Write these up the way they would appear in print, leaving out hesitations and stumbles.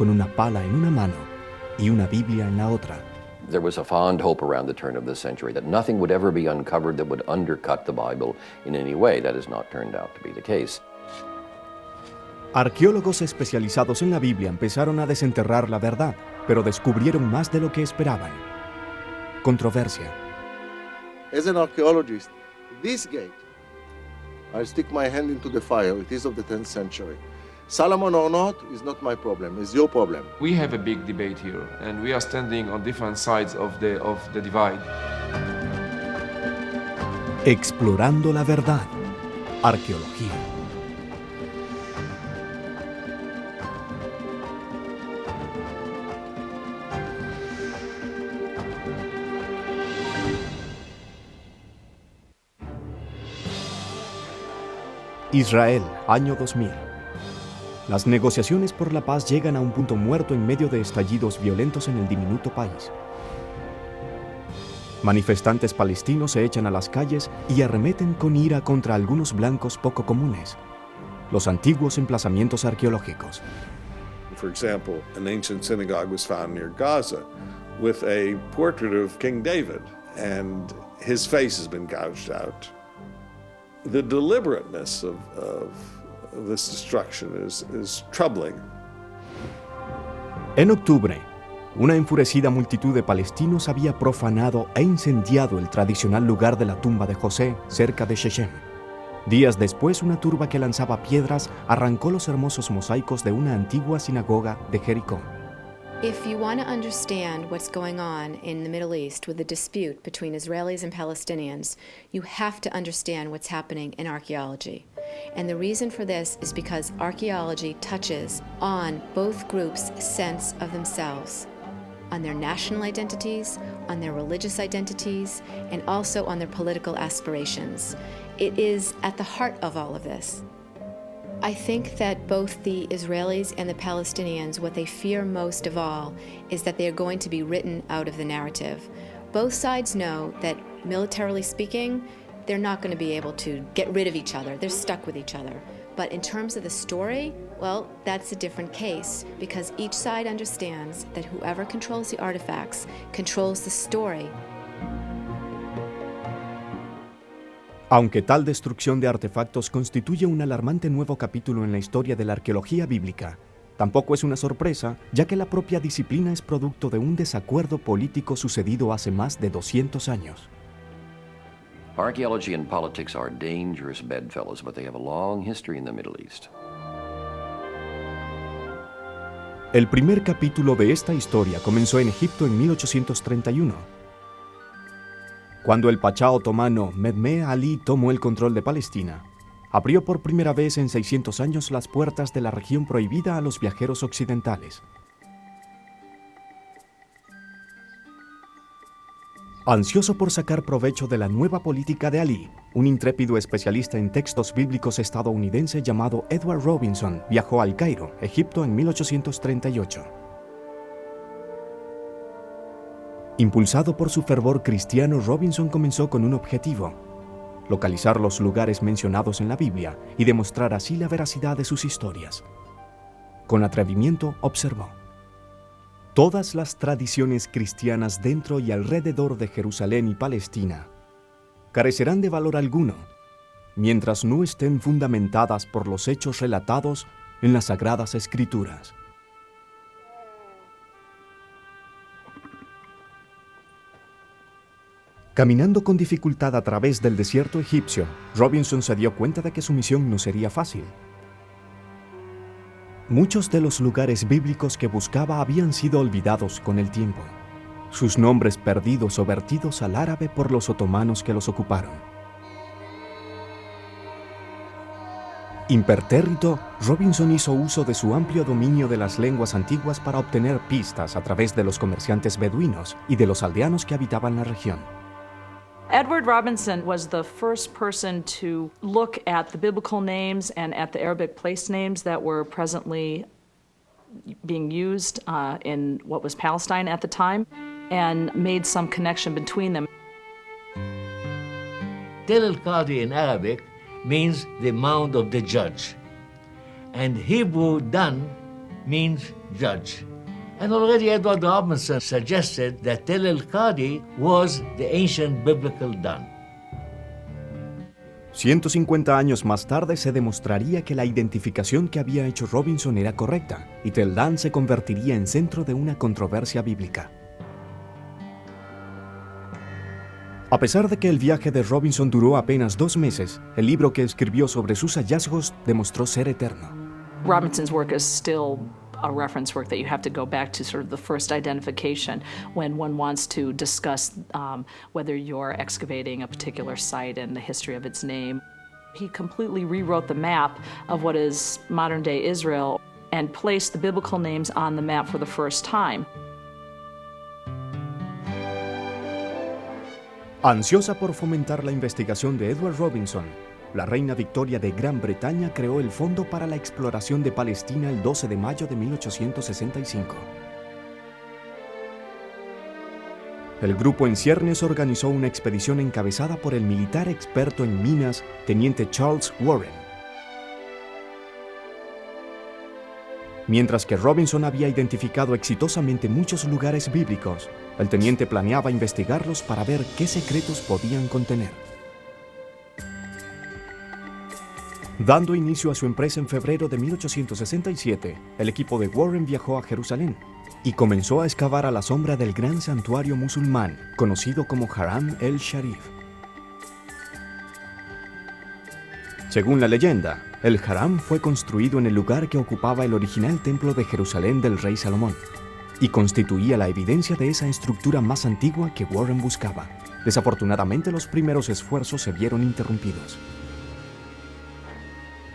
con una pala en una mano y una Biblia en la otra. There was a fond hope around the turn of this century that nothing would ever be uncovered that would undercut the Bible in any way. That has not turned out to be the case. Arqueólogos especializados en la Biblia empezaron a desenterrar la verdad, pero descubrieron más de lo que esperaban. Controversia. As an archaeologist, this gate, I stick my hand into the fire. It is of the 10th century. Solomon or not is not my problem, it's your problem. We have a big debate here, and we are standing on different sides of the divide. Explorando la verdad. Arqueología. Israel, año 2000. Las negociaciones por la paz llegan a un punto muerto en medio de estallidos violentos en el diminuto país. Manifestantes palestinos se echan a las calles y arremeten con ira contra algunos blancos poco comunes, los antiguos emplazamientos arqueológicos. For example, an ancient synagogue was found near Gaza with a portrait of King David, and his face has been gouged out. The deliberateness of this destruction is troubling. En octubre, una enfurecida multitud de palestinos había profanado e incendiado el tradicional lugar de la tumba de José, cerca de Shechem. Días después, una turba que lanzaba piedras arrancó los hermosos mosaicos de una antigua sinagoga de Jericó. If you want to understand what's going on in the Middle East with the dispute between Israelis and Palestinians, you have to understand what's happening in archaeology. And the reason for this is because archaeology touches on both groups' sense of themselves, on their national identities, on their religious identities, and also on their political aspirations. It is at the heart of all of this. I think that both the Israelis and the Palestinians, what they fear most of all is that they are going to be written out of the narrative. Both sides know that, militarily speaking, they're not going to be able to get rid of each other. They're stuck with each other. But in terms of the story, well, that's a different case, because each side understands that whoever controls the artifacts controls the story. Aunque tal destrucción de artefactos constituye un alarmante nuevo capítulo en la historia de la arqueología bíblica, tampoco es una sorpresa, ya que la propia disciplina es producto de un desacuerdo político sucedido hace más de 200 años. Archaeology and politics are dangerous bedfellows, but they have a long history in the Middle East. El primer capítulo de esta historia comenzó en Egipto en 1831. Cuando el pachá otomano Mehmed Ali tomó el control de Palestina, abrió por primera vez en 600 años las puertas de la región prohibida a los viajeros occidentales. Ansioso por sacar provecho de la nueva política de Ali, un intrépido especialista en textos bíblicos estadounidense llamado Edward Robinson viajó al Cairo, Egipto, en 1838. Impulsado por su fervor cristiano, Robinson comenzó con un objetivo: localizar los lugares mencionados en la Biblia y demostrar así la veracidad de sus historias. Con atrevimiento observó: todas las tradiciones cristianas dentro y alrededor de Jerusalén y Palestina carecerán de valor alguno mientras no estén fundamentadas por los hechos relatados en las Sagradas Escrituras. Caminando con dificultad a través del desierto egipcio, Robinson se dio cuenta de que su misión no sería fácil. Muchos de los lugares bíblicos que buscaba habían sido olvidados con el tiempo, sus nombres perdidos o vertidos al árabe por los otomanos que los ocuparon. Impertérrito, Robinson hizo uso de su amplio dominio de las lenguas antiguas para obtener pistas a través de los comerciantes beduinos y de los aldeanos que habitaban la región. Edward Robinson was the first person to look at the biblical names and at the Arabic place names that were presently being used in what was Palestine at the time, and made some connection between them. Tel el-Qadi in Arabic means the mound of the judge, and Hebrew Dan means judge. And already Edward Robinson suggested that Tel el-Qadi was the ancient biblical Dan. 150 años más tarde se demostraría que la identificación que había hecho Robinson era correcta y Tel Dan se convertiría en centro de una controversia bíblica. A pesar de que el viaje de Robinson duró apenas 2 meses, el libro que escribió sobre sus hallazgos demostró ser eterno. Robinson's work is still a reference work that you have to go back to sort of the first identification when one wants to discuss whether you're excavating a particular site and the history of its name. He completely rewrote the map of what is modern-day Israel and placed the biblical names on the map for the first time. Ansiosa por fomentar la investigación de Edward Robinson, la reina Victoria de Gran Bretaña creó el Fondo para la Exploración de Palestina el 12 de mayo de 1865. El grupo en ciernes organizó una expedición encabezada por el militar experto en minas, teniente Charles Warren. Mientras que Robinson había identificado exitosamente muchos lugares bíblicos, el teniente planeaba investigarlos para ver qué secretos podían contener. Dando inicio a su empresa en febrero de 1867, el equipo de Warren viajó a Jerusalén y comenzó a excavar a la sombra del gran santuario musulmán, conocido como Haram el-Sharif. Según la leyenda, el Haram fue construido en el lugar que ocupaba el original templo de Jerusalén del rey Salomón, y constituía la evidencia de esa estructura más antigua que Warren buscaba. Desafortunadamente, los primeros esfuerzos se vieron interrumpidos.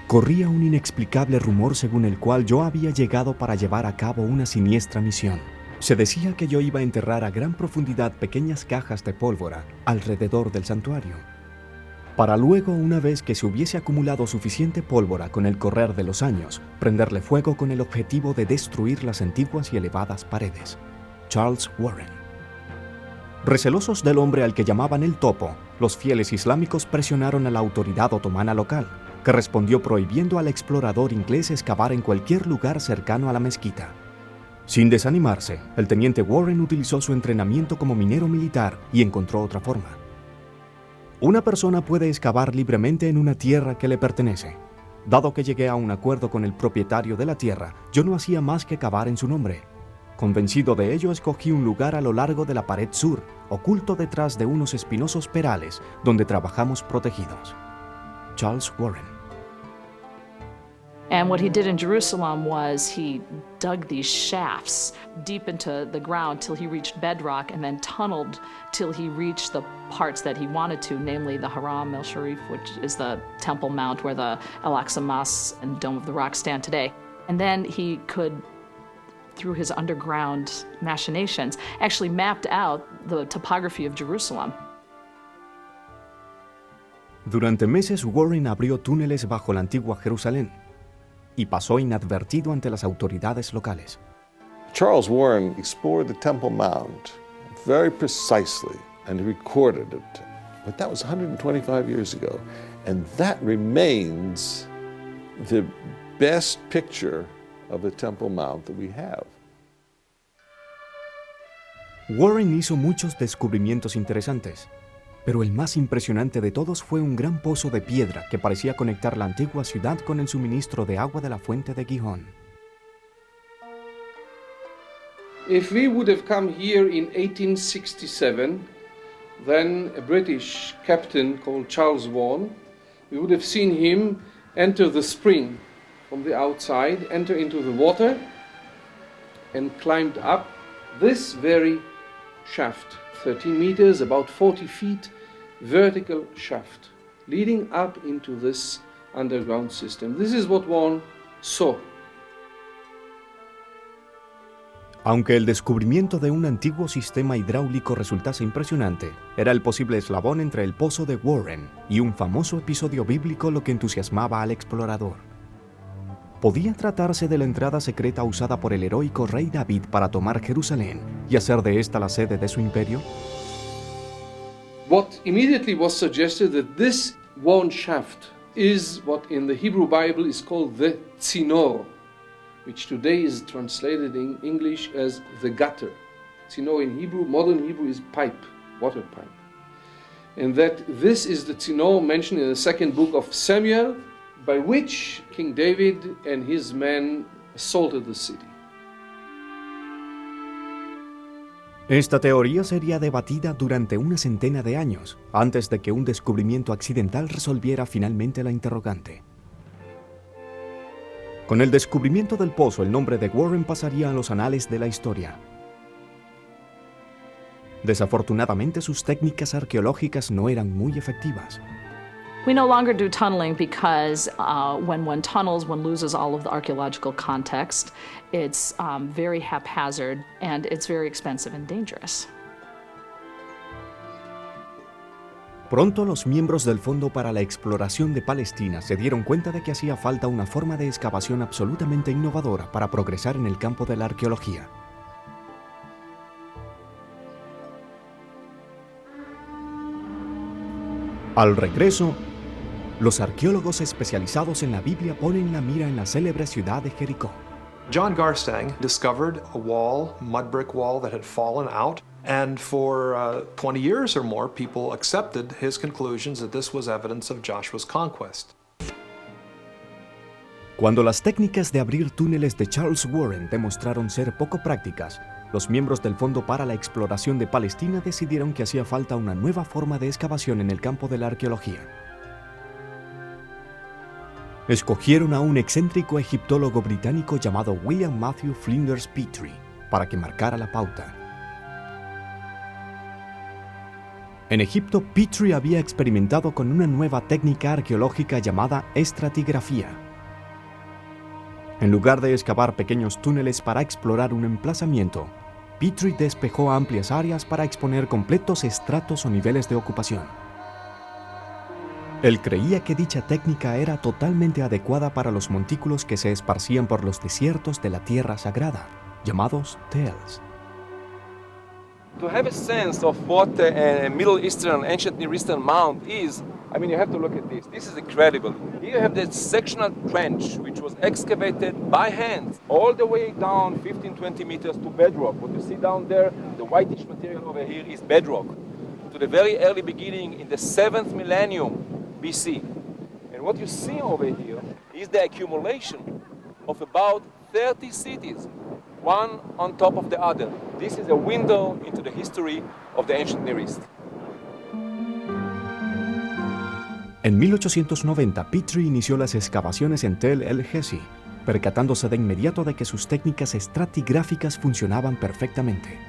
Corría un inexplicable rumor según el cual yo había llegado para llevar a cabo una siniestra misión. Se decía que yo iba a enterrar a gran profundidad pequeñas cajas de pólvora alrededor del santuario, para luego, una vez que se hubiese acumulado suficiente pólvora con el correr de los años, prenderle fuego con el objetivo de destruir las antiguas y elevadas paredes. Charles Warren. Recelosos del hombre al que llamaban el Topo, los fieles islámicos presionaron a la autoridad otomana local, que respondió prohibiendo al explorador inglés excavar en cualquier lugar cercano a la mezquita. Sin desanimarse, el teniente Warren utilizó su entrenamiento como minero militar y encontró otra forma. Una persona puede excavar libremente en una tierra que le pertenece. Dado que llegué a un acuerdo con el propietario de la tierra, yo no hacía más que cavar en su nombre. Convencido de ello, escogí un lugar a lo largo de la pared sur, oculto detrás de unos espinosos perales, donde trabajamos protegidos. Charles Warren. And what he did in Jerusalem was he dug these shafts deep into the ground till he reached bedrock and then tunneled till he reached the parts that he wanted to, namely the Haram el-Sharif, which is the Temple Mount where the Al-Aqsa Mosque and Dome of the Rock stand today. And then he could, through his underground machinations, actually mapped out the topography of Jerusalem. Durante meses, Warren abrió túneles bajo la antigua Jerusalén y pasó inadvertido ante las autoridades locales. Charles Warren explored the Temple Mount very precisely and recorded it. But that was 125 years ago. And that remains the best picture of the Temple Mount that we have. Warren hizo muchos descubrimientos interesantes, pero el más impresionante de todos fue un gran pozo de piedra que parecía conectar la antigua ciudad con el suministro de agua de la fuente de Gihón. If we would have come here in 1867, then a British captain called Charles Vaughan, we would have seen him enter the spring from the outside, enter into the water, and climbed up this very shaft, 13 meters, about 40 feet, vertical shaft, leading up into this underground system. This is what one saw. Aunque el descubrimiento de un antiguo sistema hidráulico resultase impresionante, era el posible eslabón entre el pozo de Warren y un famoso episodio bíblico lo que entusiasmaba al explorador. ¿Podía tratarse de la entrada secreta usada por el heroico rey David para tomar Jerusalén y hacer de esta la sede de su imperio? What immediately was suggested that this worn shaft is what in the Hebrew Bible is called the Tzinor. which today is translated in English as the gutter. Tzino in Hebrew, modern Hebrew, is pipe, water pipe. And that this is the tzino mentioned in the second book of Samuel, by which King David and his men assaulted the city. Esta teoría sería debatida durante una centena de años, antes de que un descubrimiento accidental resolviera finalmente la interrogante. Con el descubrimiento del pozo, el nombre de Warren pasaría a los anales de la historia. Desafortunadamente, sus técnicas arqueológicas no eran muy efectivas. We no longer do tunneling because when one tunnels, one loses all of the archaeological context. It's very haphazard and it's very expensive and dangerous. Pronto los miembros del Fondo para la Exploración de Palestina se dieron cuenta de que hacía falta una forma de excavación absolutamente innovadora para progresar en el campo de la arqueología. Al regreso, los arqueólogos especializados en la Biblia ponen la mira en la célebre ciudad de Jericó. John Garstang discovered a wall, mud brick wall that had fallen out, and for 20 years or more, people accepted his conclusions that this was evidence of Joshua's conquest. Cuando las técnicas de abrir túneles de Charles Warren demostraron ser poco prácticas, los miembros del Fondo para la Exploración de Palestina decidieron que hacía falta una nueva forma de excavación en el campo de la arqueología. Escogieron a un excéntrico egiptólogo británico llamado William Matthew Flinders Petrie para que marcara la pauta. En Egipto, Petrie había experimentado con una nueva técnica arqueológica llamada estratigrafía. En lugar de excavar pequeños túneles para explorar un emplazamiento, Petrie despejó amplias áreas para exponer completos estratos o niveles de ocupación. Él creía que dicha técnica era totalmente adecuada para los montículos que se esparcían por los desiertos de la Tierra Sagrada, llamados tels. To have a sense of what a Middle Eastern, ancient Near Eastern mound is, I mean, you have to look at this. This is incredible. Here you have the sectional trench, which was excavated by hand all the way down 15-20 meters to bedrock. What you see down there, the whitish material over here is bedrock. To the very early beginning in the 7th millennium BC. And what you see over here is the accumulation of about 30 cities, one on top of the other. This is a window into the history of the ancient Near East. En 1890, Petrie inició las excavaciones en Tel el-Hesi, percatándose de inmediato de que sus técnicas estratigráficas funcionaban perfectamente.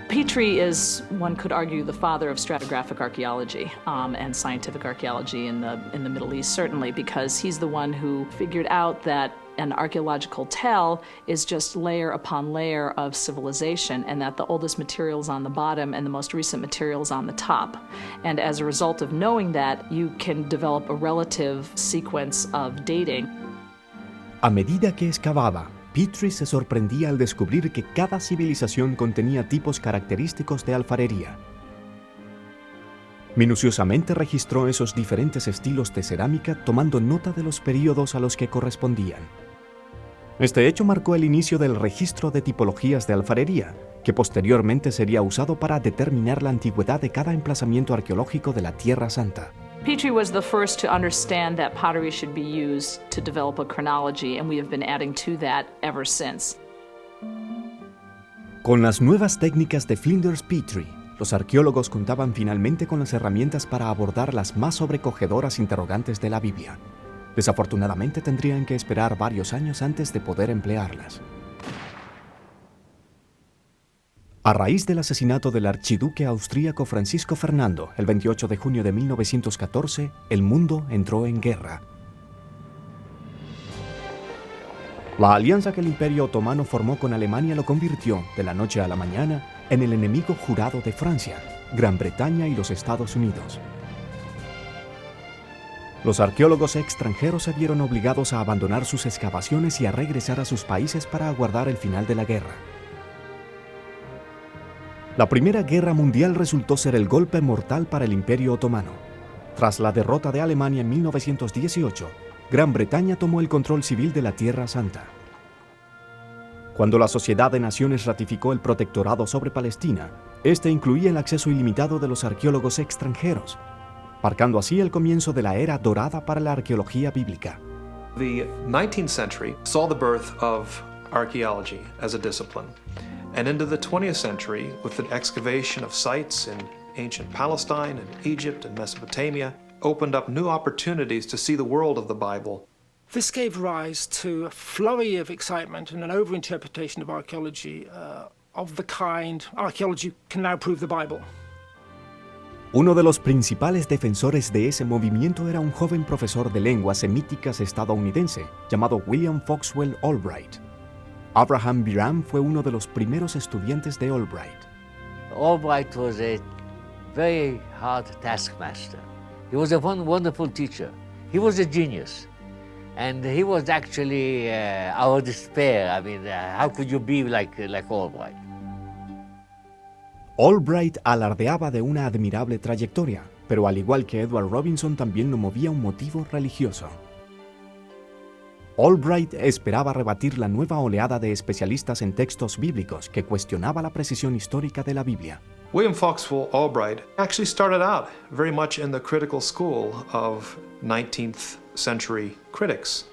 Petrie is, one could argue, the father of stratigraphic archaeology and scientific archaeology in the Middle East, certainly, because he's the one who figured out that an archaeological tell is just layer upon layer of civilization, and that the oldest material is on the bottom and the most recent material is on the top. And as a result of knowing that, you can develop a relative sequence of dating. A medida que excavaba, Petrie se sorprendía al descubrir que cada civilización contenía tipos característicos de alfarería. Minuciosamente registró esos diferentes estilos de cerámica, tomando nota de los períodos a los que correspondían. Este hecho marcó el inicio del registro de tipologías de alfarería, que posteriormente sería usado para determinar la antigüedad de cada emplazamiento arqueológico de la Tierra Santa. Petrie was the first to understand that pottery should be used to develop a chronology, and we have been adding to that ever since. Con las nuevas técnicas de Flinders Petrie, los arqueólogos contaban finalmente con las herramientas para abordar las más sobrecogedoras interrogantes de la Biblia. Desafortunadamente tendrían que esperar varios años antes de poder emplearlas. A raíz del asesinato del archiduque austríaco Francisco Fernando, el 28 de junio de 1914, el mundo entró en guerra. La alianza que el Imperio Otomano formó con Alemania lo convirtió, de la noche a la mañana, en el enemigo jurado de Francia, Gran Bretaña y los Estados Unidos. Los arqueólogos extranjeros se vieron obligados a abandonar sus excavaciones y a regresar a sus países para aguardar el final de la guerra. La Primera Guerra Mundial resultó ser el golpe mortal para el Imperio Otomano. Tras la derrota de Alemania en 1918, Gran Bretaña tomó el control civil de la Tierra Santa. Cuando la Sociedad de Naciones ratificó el protectorado sobre Palestina, este incluía el acceso ilimitado de los arqueólogos extranjeros, marcando así el comienzo de la era dorada para la arqueología bíblica. The 19th century saw the birth of archaeology as a discipline. And into the 20th century, with the excavation of sites in ancient Palestine and Egypt and Mesopotamia, opened up new opportunities to see the world of the Bible. This gave rise to a flurry of excitement and an overinterpretation of archaeology of the kind, archaeology can now prove the Bible. Uno de los principales defensores de ese movimiento era un joven profesor de lenguas semíticas estadounidense llamado William Foxwell Albright. Abraham Biram fue uno de los primeros estudiantes de Albright. Albright was a very hard taskmaster. He was a wonderful teacher. He was a genius. And he was actually our despair. I mean, how could you be like Albright? Albright alardeaba de una admirable trayectoria, pero al igual que Edward Robinson también lo movía un motivo religioso. Albright esperaba rebatir la nueva oleada de especialistas en textos bíblicos que cuestionaba la precisión histórica de la Biblia. William Foxwell Albright actually started out very much in the critical school of 19th century critics.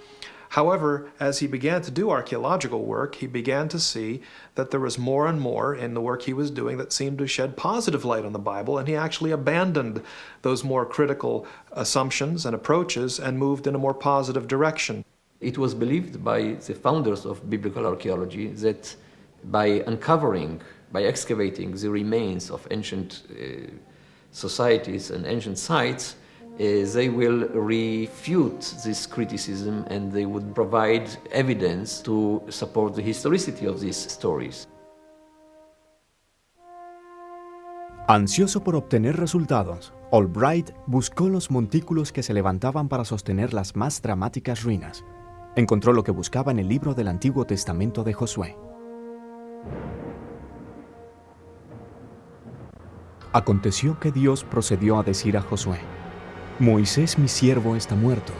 However, as he began to do archaeological work, he began to see that there was more and more in the work he was doing that seemed to shed positive light on the Bible, and he actually abandoned those more critical assumptions and approaches and moved in a more positive direction. It was believed by the founders of biblical archaeology that by uncovering, by excavating the remains of ancient societies and ancient sites, they will refute this criticism and they would provide evidence to support the historicity of these stories. Ansioso por obtener resultados, Albright buscó los montículos que se levantaban para sostener las más dramáticas ruinas. Encontró lo que buscaba en el libro del Antiguo Testamento de Josué. Aconteció que Dios procedió a decir a Josué: Moisés mi siervo está muerto.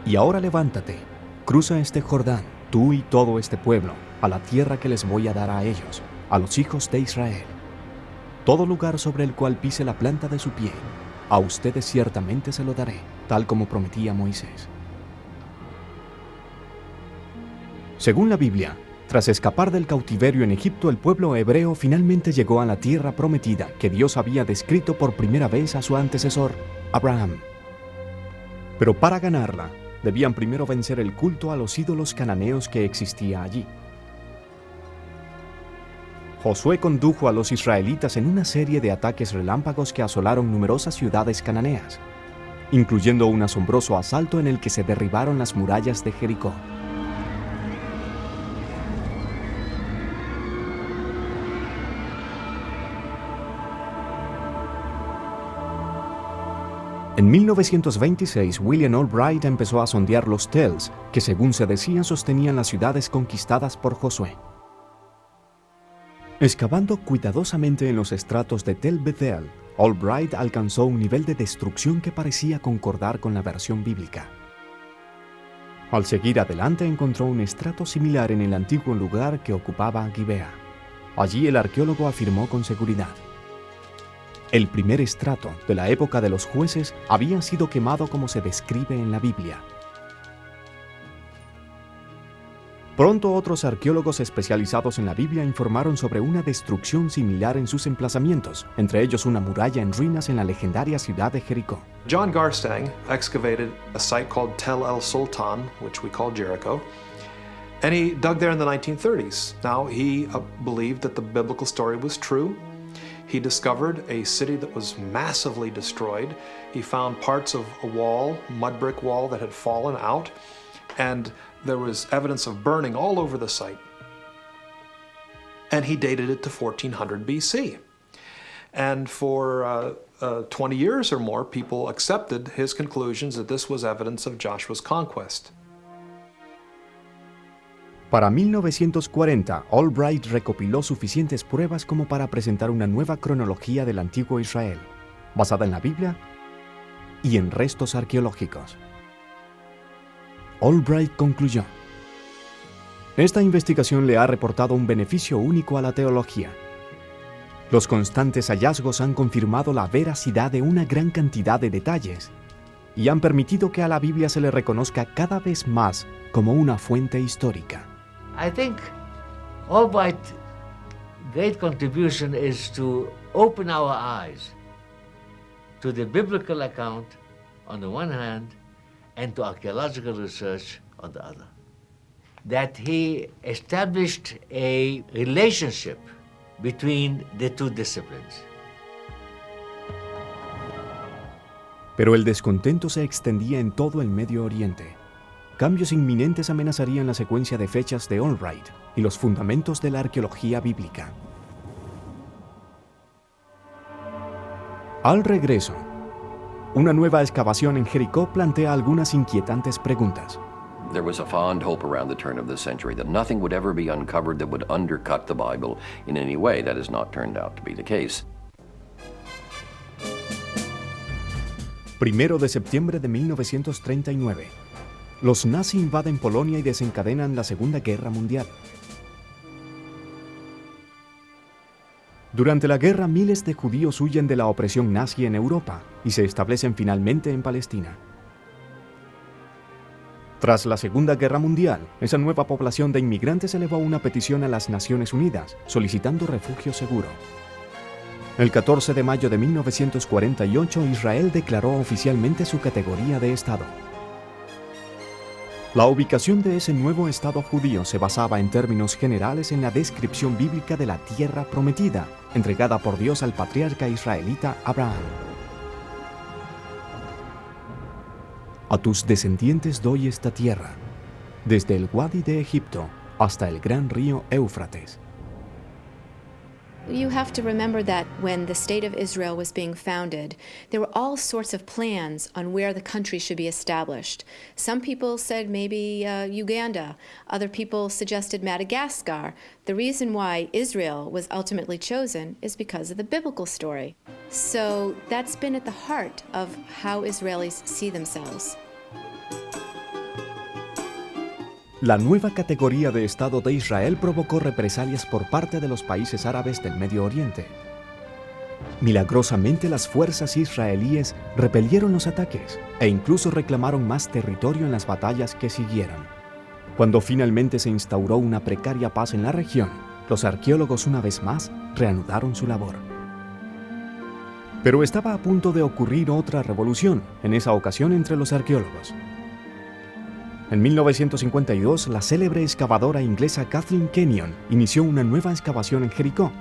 Y ahora levántate, cruza este Jordán, tú y todo este pueblo, a la tierra que les voy a dar a ellos, a los hijos de Israel. Todo lugar sobre el cual pise la planta de su pie, a ustedes ciertamente se lo daré, tal como prometía Moisés. Según la Biblia, tras escapar del cautiverio en Egipto, el pueblo hebreo finalmente llegó a la tierra prometida que Dios había descrito por primera vez a su antecesor, Abraham. Pero para ganarla, debían primero vencer el culto a los ídolos cananeos que existía allí. Josué condujo a los israelitas en una serie de ataques relámpagos que asolaron numerosas ciudades cananeas, incluyendo un asombroso asalto en el que se derribaron las murallas de Jericó. En 1926, William Albright empezó a sondear los tells, que según se decía sostenían las ciudades conquistadas por Josué. Excavando cuidadosamente en los estratos de Tel Bethel, Albright alcanzó un nivel de destrucción que parecía concordar con la versión bíblica. Al seguir adelante encontró un estrato similar en el antiguo lugar que ocupaba Gibea. Allí el arqueólogo afirmó con seguridad: el primer estrato de la época de los jueces había sido quemado como se describe en la Biblia. Pronto otros arqueólogos especializados en la Biblia informaron sobre una destrucción similar en sus emplazamientos, entre ellos una muralla en ruinas en la legendaria ciudad de Jericó. John Garstang excavated a site called Tel El Sultan, which we call Jericho, and he dug there in the 1930s. Now, he believed that the biblical story was true. He discovered a city that was massively destroyed. He found parts of a wall, mud brick wall, that had fallen out, and there was evidence of burning all over the site. And he dated it to 1400 BC. And for 20 years or more, people accepted his conclusions that this was evidence of Joshua's conquest. Para 1940, Albright recopiló suficientes pruebas como para presentar una nueva cronología del antiguo Israel, basada en la Biblia y en restos arqueológicos. Albright concluyó: Esta investigación le ha reportado un beneficio único a la teología. Los constantes hallazgos han confirmado la veracidad de una gran cantidad de detalles y han permitido que a la Biblia se le reconozca cada vez más como una fuente histórica. I think Albright's great contribution is to open our eyes to the biblical account on the one hand and to archaeological research on the other. That he established a relationship between the two disciplines. Pero el descontento se extendía en todo el Medio Oriente. Cambios inminentes amenazarían la secuencia de fechas de Albright y los fundamentos de la arqueología bíblica. Al regreso, una nueva excavación en Jericó plantea algunas inquietantes preguntas. There was a fond hope around the turn of the century that nothing would ever be uncovered that would undercut the Bible in any way. That has not turned out to be the case. 1 de septiembre de 1939. Los nazis invaden Polonia y desencadenan la Segunda Guerra Mundial. Durante la guerra, miles de judíos huyen de la opresión nazi en Europa y se establecen finalmente en Palestina. Tras la Segunda Guerra Mundial, esa nueva población de inmigrantes elevó una petición a las Naciones Unidas, solicitando refugio seguro. El 14 de mayo de 1948, Israel declaró oficialmente su categoría de Estado. La ubicación de ese nuevo Estado judío se basaba en términos generales en la descripción bíblica de la tierra prometida, entregada por Dios al patriarca israelita Abraham. A tus descendientes doy esta tierra, desde el Wadi de Egipto hasta el gran río Éufrates. You have to remember that when the state of Israel was being founded, there were all sorts of plans on where the country should be established. Some people said maybe Uganda. Other people suggested Madagascar. The reason why Israel was ultimately chosen is because of the biblical story. So that's been at the heart of how Israelis see themselves. La nueva categoría de Estado de Israel provocó represalias por parte de los países árabes del Medio Oriente. Milagrosamente, las fuerzas israelíes repelieron los ataques e incluso reclamaron más territorio en las batallas que siguieron. Cuando finalmente se instauró una precaria paz en la región, los arqueólogos una vez más reanudaron su labor. Pero estaba a punto de ocurrir otra revolución, en esa ocasión entre los arqueólogos. En 1952, la célebre excavadora inglesa Kathleen Kenyon inició una nueva excavación en Jericó,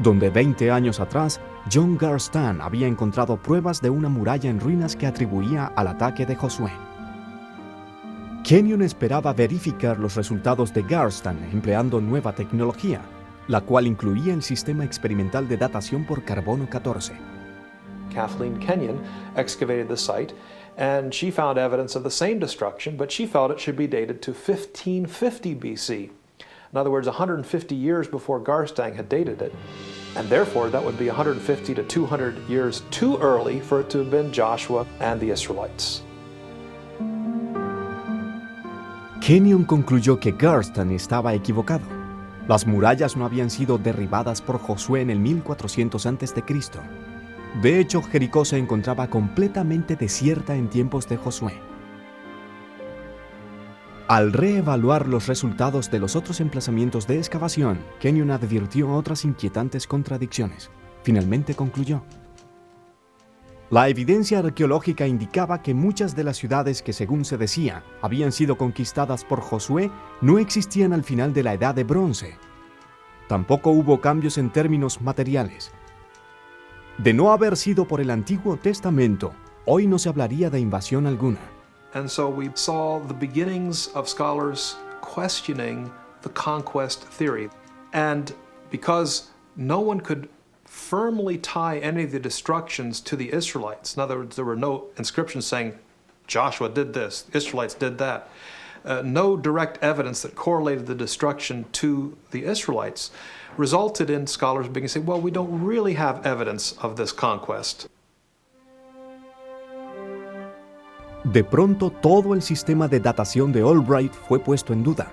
donde 20 años atrás, John Garstan había encontrado pruebas de una muralla en ruinas que atribuía al ataque de Josué. Kenyon esperaba verificar los resultados de Garstan empleando nueva tecnología, la cual incluía el sistema experimental de datación por carbono 14. Kathleen Kenyon excavated the site, and she found evidence of the same destruction, but she felt it should be dated to 1550 BC. In other words, 150 years before Garstang had dated it, and therefore that would be 150 to 200 years too early for it to have been Joshua and the Israelites. Kenyon concluyó que Garstan estaba equivocado. Las murallas no habían sido derribadas por Josué en el 1400 a.C. De hecho, Jericó se encontraba completamente desierta en tiempos de Josué. Al reevaluar los resultados de los otros emplazamientos de excavación, Kenyon advirtió otras inquietantes contradicciones. Finalmente concluyó: la evidencia arqueológica indicaba que muchas de las ciudades que, según se decía, habían sido conquistadas por Josué, no existían al final de la Edad de Bronce. Tampoco hubo cambios en términos materiales. De no haber sido por el Antiguo Testamento, hoy no se hablaría de invasión alguna. And so we saw the beginnings of scholars questioning the conquest theory. And because no one could firmly tie any of the destructions to the Israelites, in other words, there were no inscriptions saying Joshua did this, the Israelites did that, no direct evidence that correlated the destruction to the Israelites, resulted in scholars beginning to say, well, we don't really have evidence of this conquest. De pronto, todo el sistema de datación de Albright fue puesto en duda.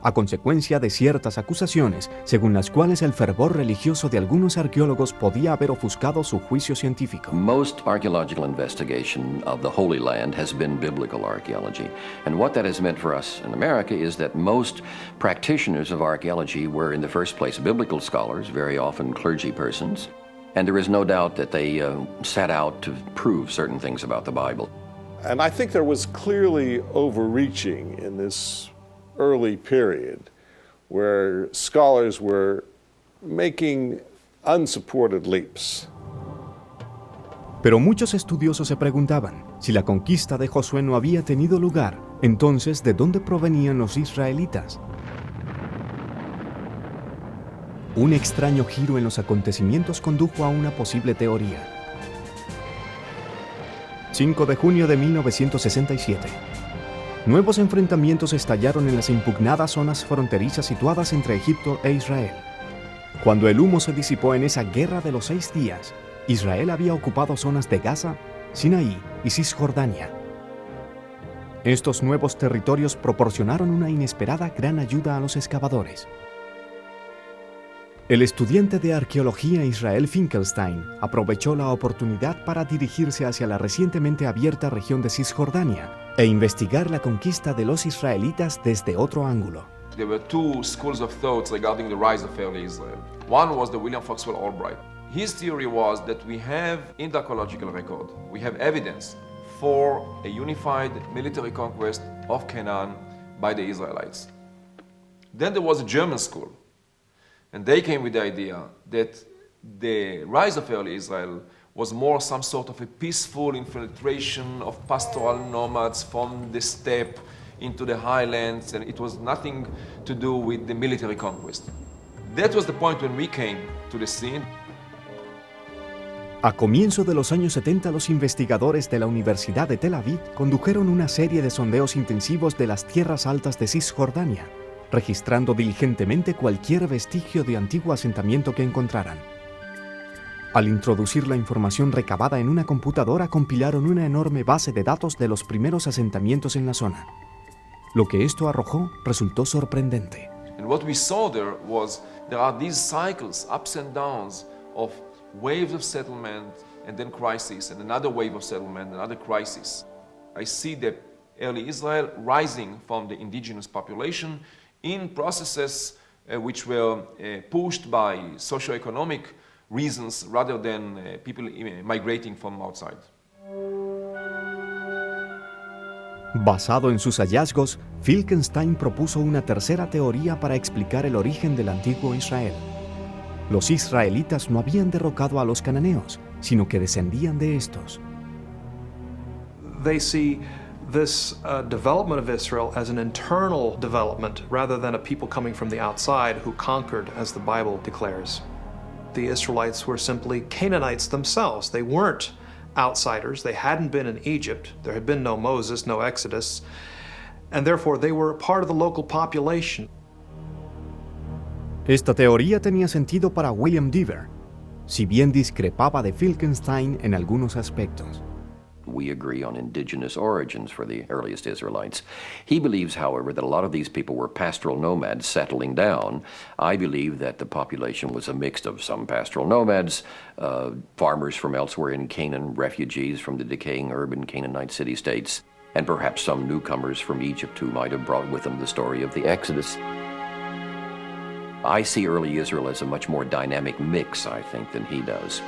a consecuencia de ciertas acusaciones, según las cuales el fervor religioso de algunos arqueólogos podía haber ofuscado su juicio científico. Most archaeological investigation of the Holy Land has been biblical archaeology. And what that has meant for us in America is that most practitioners of archaeology were in the first place biblical scholars, very often clergy persons. And there is no doubt that they set out to prove certain things about the Bible. And I think there was clearly overreaching in this early period where scholars were making unsupported leaps. Pero muchos estudiosos se preguntaban, si la conquista de Josué no había tenido lugar, entonces ¿de dónde provenían los israelitas? Un extraño giro en los acontecimientos condujo a una posible teoría. 5 de junio de 1967. Nuevos enfrentamientos estallaron en las impugnadas zonas fronterizas situadas entre Egipto e Israel. Cuando el humo se disipó en esa guerra de los 6 días, Israel había ocupado zonas de Gaza, Sinaí y Cisjordania. Estos nuevos territorios proporcionaron una inesperada gran ayuda a los excavadores. El estudiante de arqueología Israel Finkelstein aprovechó la oportunidad para dirigirse hacia la recientemente abierta región de Cisjordania e investigar la conquista de los israelitas desde otro ángulo. There were two schools of thoughts regarding the rise of early Israel. One was the William Foxwell Albright. His theory was that we have in the archaeological record, we have evidence for a unified military conquest of Canaan by the Israelites. Then there was a German school. And they came with the idea that the rise of early Israel was more some sort of a peaceful infiltration of pastoral nomads from the steppe into the highlands, and it was nothing to do with the military conquest. That was the point when we came to the scene. A comienzo de los años 70, los investigadores de la Universidad de Tel Aviv condujeron una serie de sondeos intensivos de las tierras altas de Cisjordania, registrando diligentemente cualquier vestigio de antiguo asentamiento que encontraran. Al introducir la información recabada en una computadora, compilaron una enorme base de datos de los primeros asentamientos en la zona. Lo que esto arrojó resultó sorprendente. And what we saw there was there are these cycles, ups and downs, of waves of settlement and then crisis, and another wave of settlement, another crisis. I see the early Israel rising from the indigenous population in processes which were pushed by socioeconomic reasons rather than people migrating from outside. Basado en sus hallazgos, Finkelstein propuso una tercera teoría para explicar el origen del antiguo Israel. Los israelitas no habían derrocado a los cananeos, sino que descendían de estos. They see this development of Israel as an internal development rather than a people coming from the outside who conquered, as the Bible declares. The Israelites were simply Canaanites themselves. They weren't outsiders. They hadn't been in Egypt. There had been no Moses, no Exodus, and therefore they were part of the local population. Esta teoría tenía sentido para William Dever, si bien discrepaba de Finkelstein en algunos aspectos. We agree on indigenous origins for the earliest Israelites. He believes, however, that a lot of these people were pastoral nomads settling down. I believe that the population was a mix of some pastoral nomads, farmers from elsewhere in Canaan, refugees from the decaying urban Canaanite city-states, and perhaps some newcomers from Egypt who might have brought with them the story of the Exodus. I see early Israel as a much more dynamic mix, I think, than he does.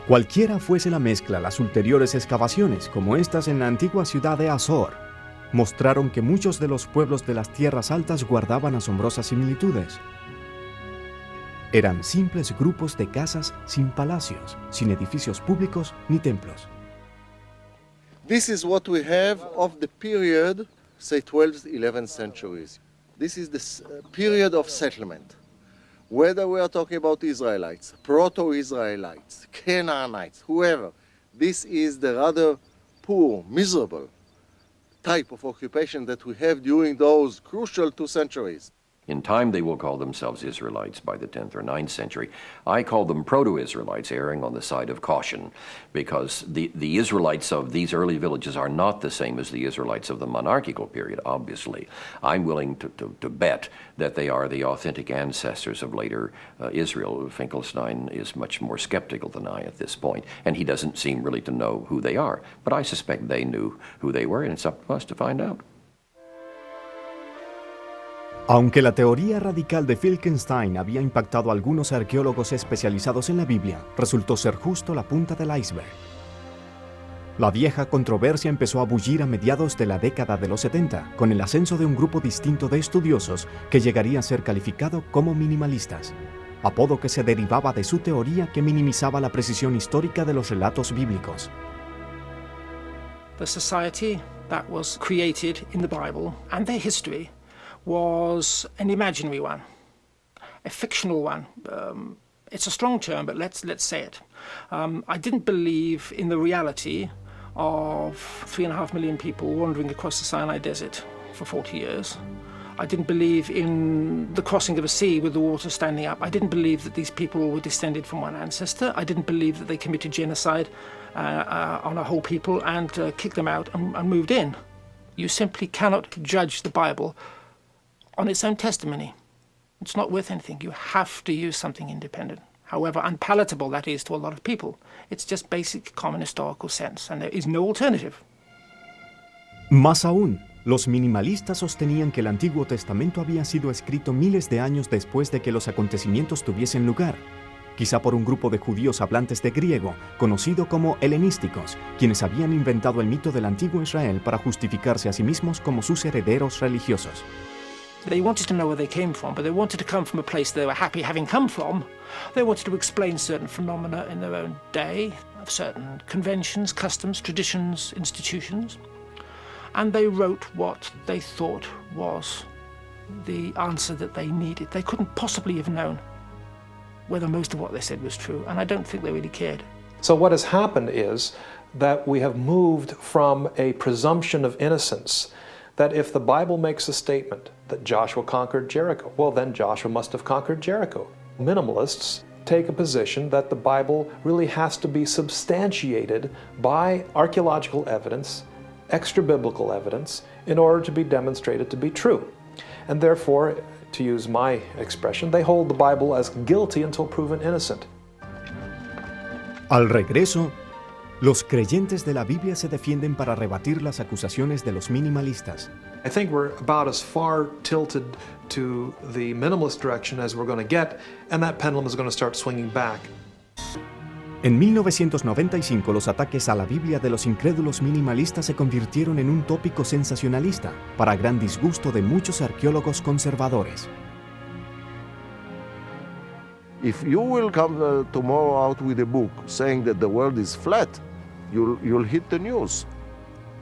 Cualquiera fuese la mezcla, las ulteriores excavaciones, como estas en la antigua ciudad de Azor, mostraron que muchos de los pueblos de las tierras altas guardaban asombrosas similitudes. Eran simples grupos de casas sin palacios, sin edificios públicos ni templos. This is what we have of the period, say 12th, 11th centuries. This is the period of settlement. Whether we are talking about Israelites, Proto-Israelites, Canaanites, whoever, this is the rather poor, miserable type of occupation that we have during those crucial 2 centuries. In time, they will call themselves Israelites by the 10th or 9th century. I call them proto-Israelites, erring on the side of caution, because the Israelites of these early villages are not the same as the Israelites of the monarchical period, obviously. I'm willing to bet that they are the authentic ancestors of later Israel. Finkelstein is much more skeptical than I at this point, and he doesn't seem really to know who they are. But I suspect they knew who they were, and it's up to us to find out. Aunque la teoría radical de Finkelstein había impactado a algunos arqueólogos especializados en la Biblia, resultó ser justo la punta del iceberg. La vieja controversia empezó a bullir a mediados de la década de los 70, con el ascenso de un grupo distinto de estudiosos que llegaría a ser calificado como minimalistas, apodo que se derivaba de su teoría que minimizaba la precisión histórica de los relatos bíblicos. The society that was created in the Bible and their history was an imaginary one, a fictional one. It's a strong term, but let's say it. I didn't believe in the reality of 3.5 million people wandering across the Sinai Desert for 40 years. I didn't believe in the crossing of a sea with the water standing up. I didn't believe that these people were descended from one ancestor. I didn't believe that they committed genocide on a whole people and kicked them out and moved in. You simply cannot judge the Bible on its own testimony. It's not worth anything. You have to use something independent, however unpalatable that is to a lot of people. It's just basic common historical sense, and there is no alternative. Más aún, los minimalistas sostenían que el Antiguo Testamento había sido escrito miles de años después de que los acontecimientos tuviesen lugar, quizá por un grupo de judíos hablantes de griego, conocido como helenísticos, quienes habían inventado el mito del antiguo Israel para justificarse a sí mismos como sus herederos religiosos. They wanted to know where they came from, but they wanted to come from a place they were happy having come from. They wanted to explain certain phenomena in their own day, of certain conventions, customs, traditions, institutions. And they wrote what they thought was the answer that they needed. They couldn't possibly have known whether most of what they said was true, and I don't think they really cared. So what has happened is that we have moved from a presumption of innocence, that if the Bible makes a statement that Joshua conquered Jericho, well then Joshua must have conquered Jericho. Minimalists take a position that the Bible really has to be substantiated by archaeological evidence, extra-biblical evidence, in order to be demonstrated to be true. And therefore, to use my expression, they hold the Bible as guilty until proven innocent. Al regreso, los creyentes de la Biblia se defienden para rebatir las acusaciones de los minimalistas. I think we're about as far tilted to the minimalist direction as we're going to get, and that pendulum is going to start swinging back. En 1995, los ataques a la Biblia de los incrédulos minimalistas se convirtieron en un tópico sensacionalista, para gran disgusto de muchos arqueólogos conservadores. If you will come tomorrow out with a book saying that the world is flat, you'll hit the news.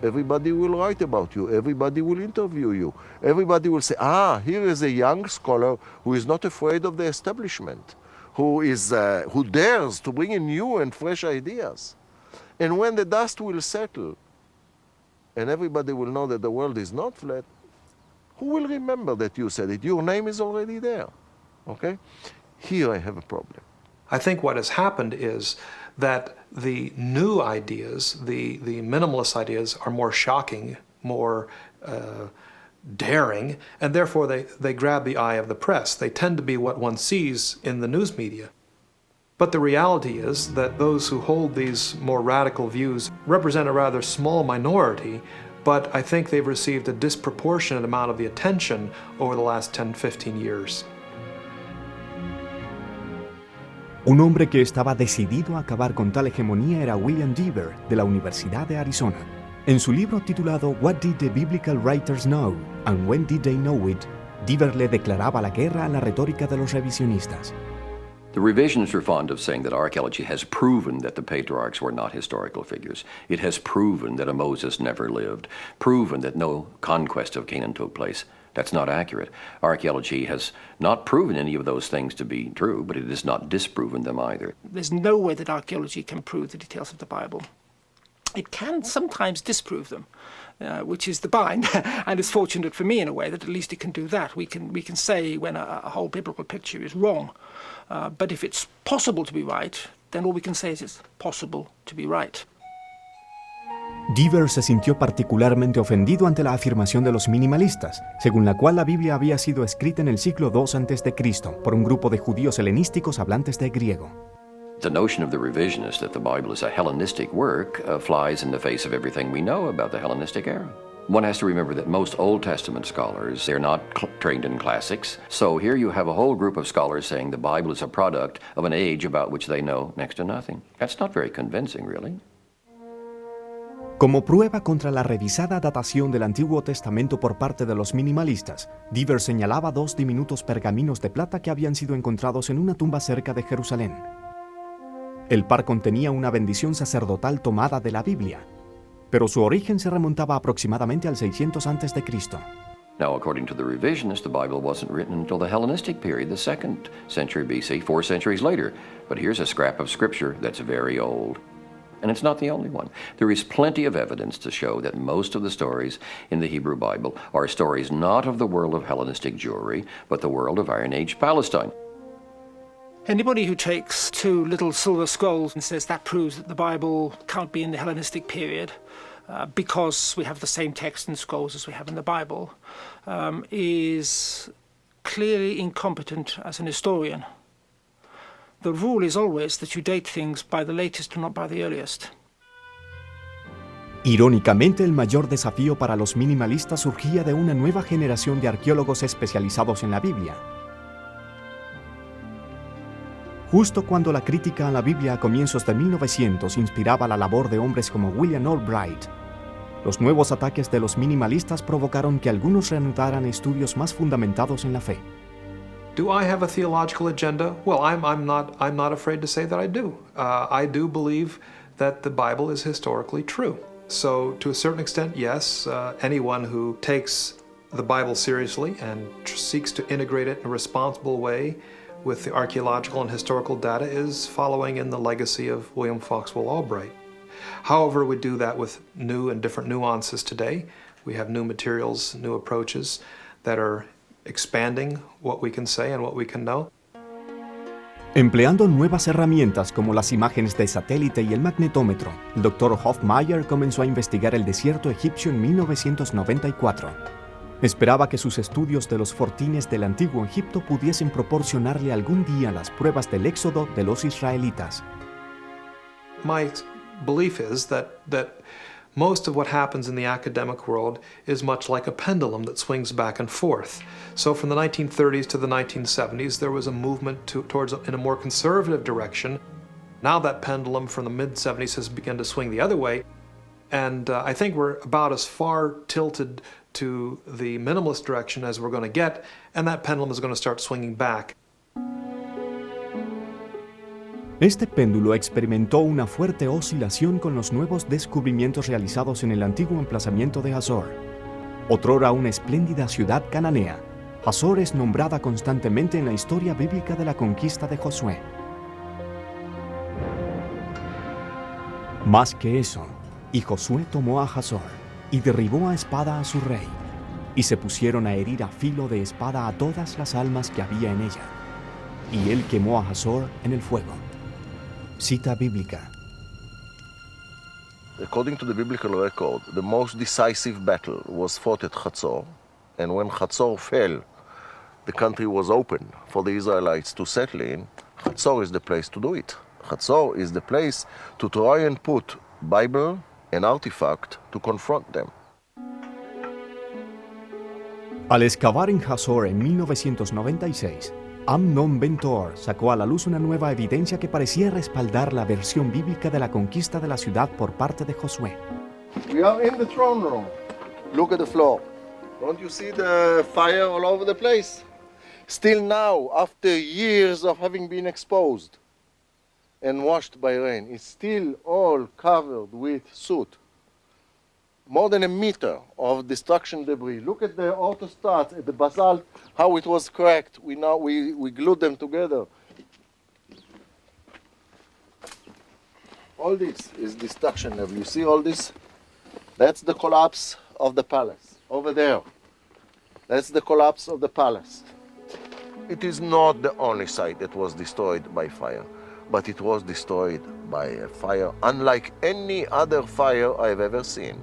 Everybody will write about you. Everybody will interview you. Everybody will say, here is a young scholar who is not afraid of the establishment, who dares to bring in new and fresh ideas. And when the dust will settle, and everybody will know that the world is not flat, who will remember that you said it? Your name is already there, okay? Here I have a problem. I think what has happened is that the new ideas, the minimalist ideas, are more shocking, more daring, and therefore they grab the eye of the press. They tend to be what one sees in the news media. But the reality is that those who hold these more radical views represent a rather small minority, but I think they've received a disproportionate amount of the attention over the last 10, 15 years. Un hombre que estaba decidido a acabar con tal hegemonía era William Dever, de la Universidad de Arizona. En su libro titulado What Did the Biblical Writers Know and When Did They Know It?, Dever le declaraba la guerra a la retórica de los revisionistas. The revisionists are fond of saying that archaeology has proven that the patriarchs were not historical figures. It has proven that a Moses never lived, proven that no conquest of Canaan took place. That's not accurate. Archaeology has not proven any of those things to be true, but it has not disproven them either. There's no way that archaeology can prove the details of the Bible. It can sometimes disprove them. which is the bind, and it's fortunate for me in a way that at least it can do that. We can say when a whole biblical picture is wrong, but if it's possible to be right, then all we can say is it's possible to be right. Deaver se sintió particularmente ofendido ante la afirmación de los minimalistas, según la cual la Biblia había sido escrita en el siglo II a.C. por un grupo de judíos helenísticos hablantes de griego. The notion of the revisionist that the Bible is a Hellenistic work flies in the face of everything we know about the Hellenistic era. One has to remember that most Old Testament scholars, they're not trained in classics. So here you have a whole group of scholars saying the Bible is a product of an age about which they know next to nothing. That's not very convincing, really. Como prueba contra la revisada datación del Antiguo Testamento por parte de los minimalistas, Deaver señalaba 2 diminutos pergaminos de plata que habían sido encontrados en una tumba cerca de Jerusalén. El par contenía una bendición sacerdotal tomada de la Biblia, pero su origen se remontaba aproximadamente al 600 a.C. Now, according to the revisionists, the Bible wasn't written until the Hellenistic period, the 2nd century BC, 4 centuries later. But here's a scrap of scripture that's very old. And it's not the only one. There is plenty of evidence to show that most of the stories in the Hebrew Bible are stories not of the world of Hellenistic Jewry, but the world of Iron Age Palestine. Anybody who takes 2 little silver scrolls and says that proves that the Bible can't be in the Hellenistic period because we have the same text and scrolls as we have in the Bible is clearly incompetent as an historian. The rule is always that you date things by the latest and not by the earliest. Irónicamente, el mayor desafío para los minimalistas surgía de una nueva generación de arqueólogos especializados en la Biblia. Justo cuando la crítica a la Biblia a comienzos de 1900 inspiraba la labor de hombres como William Albright, los nuevos ataques de los minimalistas provocaron que algunos reanudaran estudios más fundamentados en la fe. Do I have a theological agenda? Well, I'm not afraid to say that I do. I do believe that the Bible is historically true. So, to a certain extent, yes, anyone who takes the Bible seriously and seeks to integrate it in a responsible way with the archaeological and historical data is following in the legacy of William Foxwell Albright. However, we do that with new and different nuances today. We have new materials, new approaches that are expanding what we can say and what we can know. Empleando nuevas herramientas como las imágenes de satélite y el magnetómetro, el Dr. Hofmeier comenzó a investigar el desierto egipcio en 1994. Esperaba que sus estudios de los fortines del antiguo Egipto pudiesen proporcionarle algún día las pruebas del éxodo de los israelitas. My belief is that most of what happens in the academic world is much like a pendulum that swings back and forth. So from the 1930s to the 1970s, there was a movement towards in a more conservative direction. Now that pendulum from the mid-70s has begun to swing the other way. And I think we're about as far tilted to the minimalist direction as we're going to get, and that pendulum is going to start swinging back. Este péndulo experimentó una fuerte oscilación con los nuevos descubrimientos realizados en el antiguo emplazamiento de Hazor. Otrora una espléndida ciudad cananea, Hazor es nombrada constantemente en la historia bíblica de la conquista de Josué. Más que eso, y Josué tomó a Hazor y derribó a espada a su rey, y se pusieron a herir a filo de espada a todas las almas que había en ella, y él quemó a Hazor en el fuego. Cita bíblica. According to the biblical record, the most decisive battle was fought at Hatzor, and when Hatzor fell, the country was open for the Israelites to settle in. Hatzor is the place to do it. Hatzor is the place to try and put Bible and artifact to confront them. Al excavar en Hazor en 1996, Amnon Ben-Tor sacó a la luz una nueva evidencia que parecía respaldar la versión bíblica de la conquista de la ciudad por parte de Josué. We are in the throne room. Look at the floor. Don't you see the fire all over the place? Still now, after years of having been exposed and washed by rain, it's still all covered with soot. More than a meter of destruction debris. Look at the orthostats, at the basalt, how it was cracked. We glued them together. All this is destruction level. You see all this? That's the collapse of the palace, over there. That's the collapse of the palace. It is not the only site that was destroyed by fire, but it was destroyed by a fire unlike any other fire I've ever seen.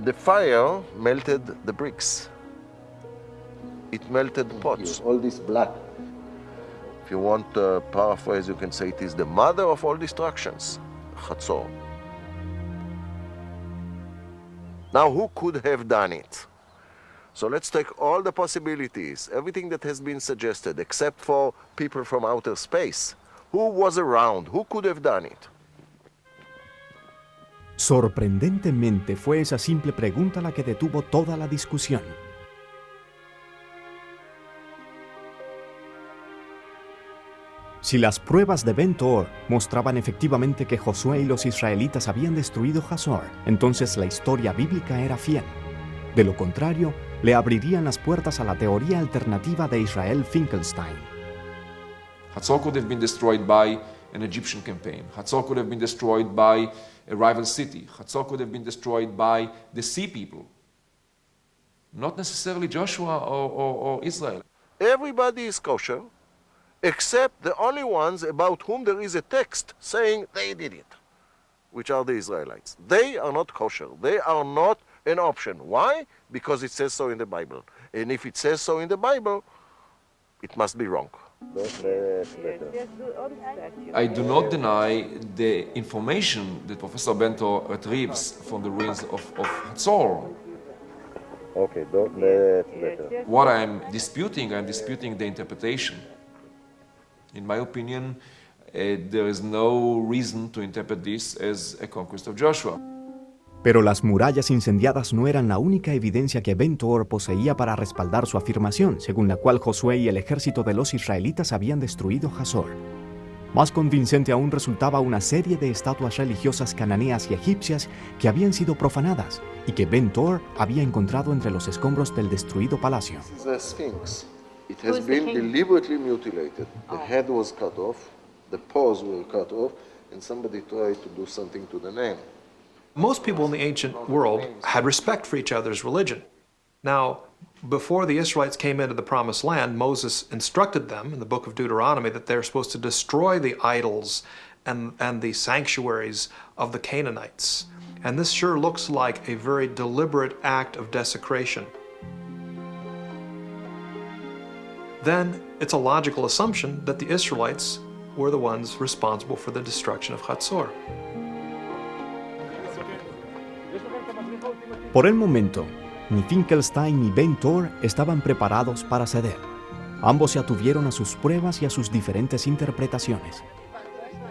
The fire melted the bricks. It melted pots. All this black. If you want to paraphrase, you can say it is the mother of all destructions, Hatzor. Now, who could have done it? So let's take all the possibilities, everything that has been suggested, except for people from outer space. Who was around? Who could have done it? Sorprendentemente fue esa simple pregunta la que detuvo toda la discusión. Si las pruebas de Ben-Tor mostraban efectivamente que Josué y los israelitas habían destruido Hazor, entonces la historia bíblica era fiel. De lo contrario, le abrirían las puertas a la teoría alternativa de Israel Finkelstein. Hazor could have been destroyed by an Egyptian campaign. Hazor could have been destroyed by a rival city. Hazor could have been destroyed by the sea people. Not necessarily Joshua or Israel. Everybody is kosher, except the only ones about whom there is a text saying they did it, which are the Israelites. They are not kosher. They are not an option. Why? Because it says so in the Bible. And if it says so in the Bible, it must be wrong. I do not deny the information that Professor Ben-Tor retrieves from the ruins of Hazor. Okay, What I'm disputing the interpretation. In my opinion, there is no reason to interpret this as a conquest of Joshua. Pero las murallas incendiadas no eran la única evidencia que Ben-Tor poseía para respaldar su afirmación, según la cual Josué y el ejército de los israelitas habían destruido Hazor. Más convincente aún resultaba una serie de estatuas religiosas cananeas y egipcias que habían sido profanadas y que Ben-Tor había encontrado entre los escombros del destruido palacio. This is a sphinx. It has been deliberately mutilated. The head was cut off, the paws were cut off, and somebody tried to do something to the name. Most people in the ancient world had respect for each other's religion. Now, before the Israelites came into the Promised Land, Moses instructed them in the book of Deuteronomy that they're supposed to destroy the idols and the sanctuaries of the Canaanites. And this sure looks like a very deliberate act of desecration. Then it's a logical assumption that the Israelites were the ones responsible for the destruction of Hazor. Por el momento, ni Finkelstein ni Ben-Tor estaban preparados para ceder. Ambos se atuvieron a sus pruebas y a sus diferentes interpretaciones.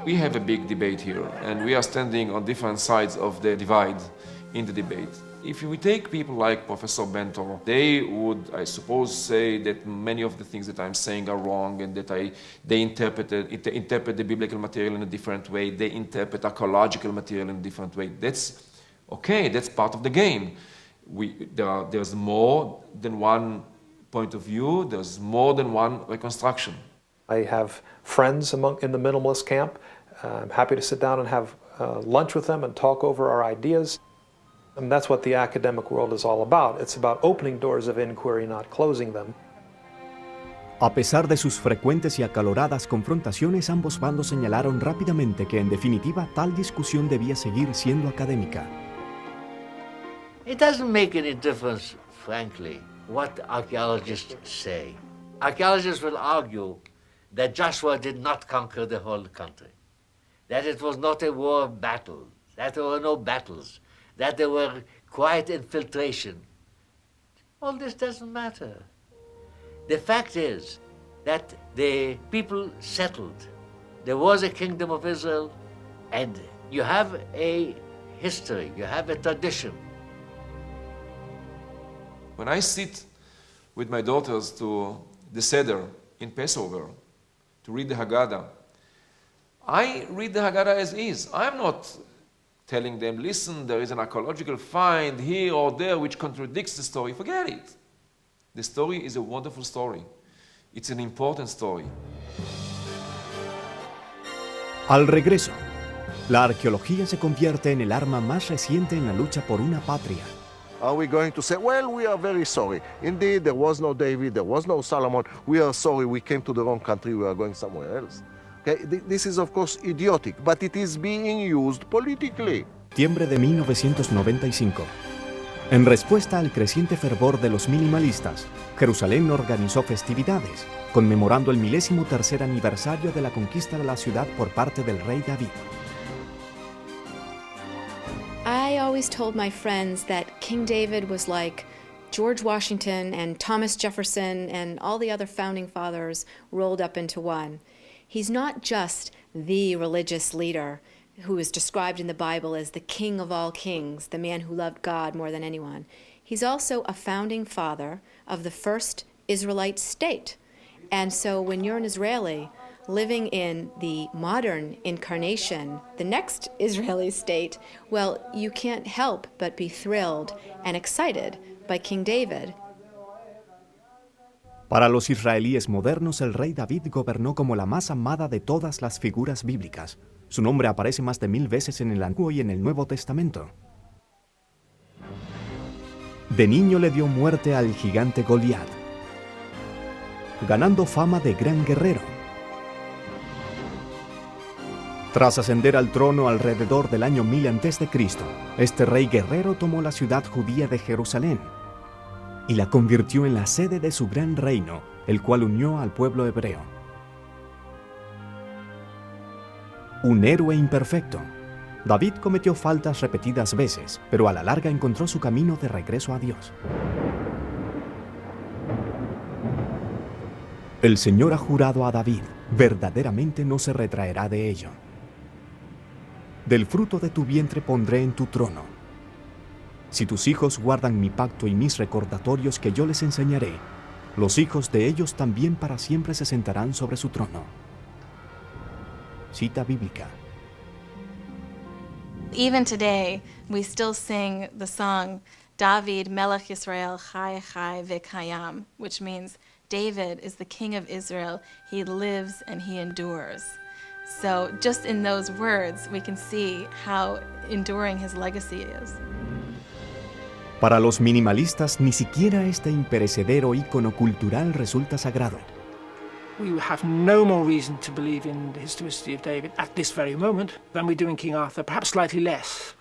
We have a big debate here, and we are standing on different sides of the divide in the debate. If we take people like Professor Ben-Tor, they would, I suppose, say that many of the things that I'm saying are wrong and that they interpret the biblical material in a different way, they interpret archaeological material in a different way. That's okay, that's part of the game. There's more than one point of view, there's more than one reconstruction. I have friends in the minimalist camp. I'm happy to sit down and have lunch with them and talk over our ideas. And that's what the academic world is all about. It's about opening doors of inquiry, not closing them. A pesar de sus frecuentes y acaloradas confrontaciones, ambos bandos señalaron rápidamente que en definitiva tal discusión debía seguir siendo académica. It doesn't make any difference, frankly, what archaeologists say. Archaeologists will argue that Joshua did not conquer the whole country, that it was not a war of battle, that there were no battles, that there were quiet infiltration. All this doesn't matter. The fact is that the people settled. There was a kingdom of Israel, and you have a history, you have a tradition. When I sit with my daughters to the Seder in Passover to read the Haggadah, I read the Haggadah as is. I'm not telling them, listen, there is an archaeological find here or there which contradicts the story. Forget it. The story is a wonderful story. It's an important story. Al regreso, La arqueología se convierte en el arma más reciente en la lucha por una patria. Are we going to say, well, we are very sorry. Indeed, there was no David, there was no Solomon. We are sorry, we came to the wrong country, we are going somewhere else. Okay? This is, of course, idiotic, but it is being used politically. Septiembre de 1995. En respuesta al creciente fervor de los minimalistas, Jerusalén organizó festividades, conmemorando el 13º aniversario de la conquista de la ciudad por parte del rey David. I always told my friends that King David was like George Washington and Thomas Jefferson and all the other founding fathers rolled up into one. He's not just the religious leader who is described in the Bible as the king of all kings, the man who loved God more than anyone. He's also a founding father of the first Israelite state. And so when you're an Israeli living in the modern incarnation, the next Israeli state, well, you can't help but be thrilled and excited by King David. Para los israelíes modernos, el rey David gobernó como la más amada de todas las figuras bíblicas. Su nombre aparece más de 1000 veces en el Antiguo y en el Nuevo Testamento. De niño le dio muerte al gigante Goliat, ganando fama de gran guerrero. Tras ascender al trono alrededor del año 1000 a.C., este rey guerrero tomó la ciudad judía de Jerusalén y la convirtió en la sede de su gran reino, el cual unió al pueblo hebreo. Un héroe imperfecto, David cometió faltas repetidas veces, pero a la larga encontró su camino de regreso a Dios. El Señor ha jurado a David, verdaderamente no se retraerá de ello. Del fruto de tu vientre pondré en tu trono. Si tus hijos guardan mi pacto y mis recordatorios que yo les enseñaré, los hijos de ellos también para siempre se sentarán sobre su trono. Cita bíblica. Even today, we still sing the song David Melech Yisrael Chai Chai V'Kayam, which means David is the king of Israel. He lives and he endures. So just in those words, we can see how enduring his legacy is. Para los minimalistas, ni siquiera este imperecedero ícono cultural resulta sagrado. We have no more reason to believe in the historicity of David at this very moment than we do in King Arthur, perhaps slightly less,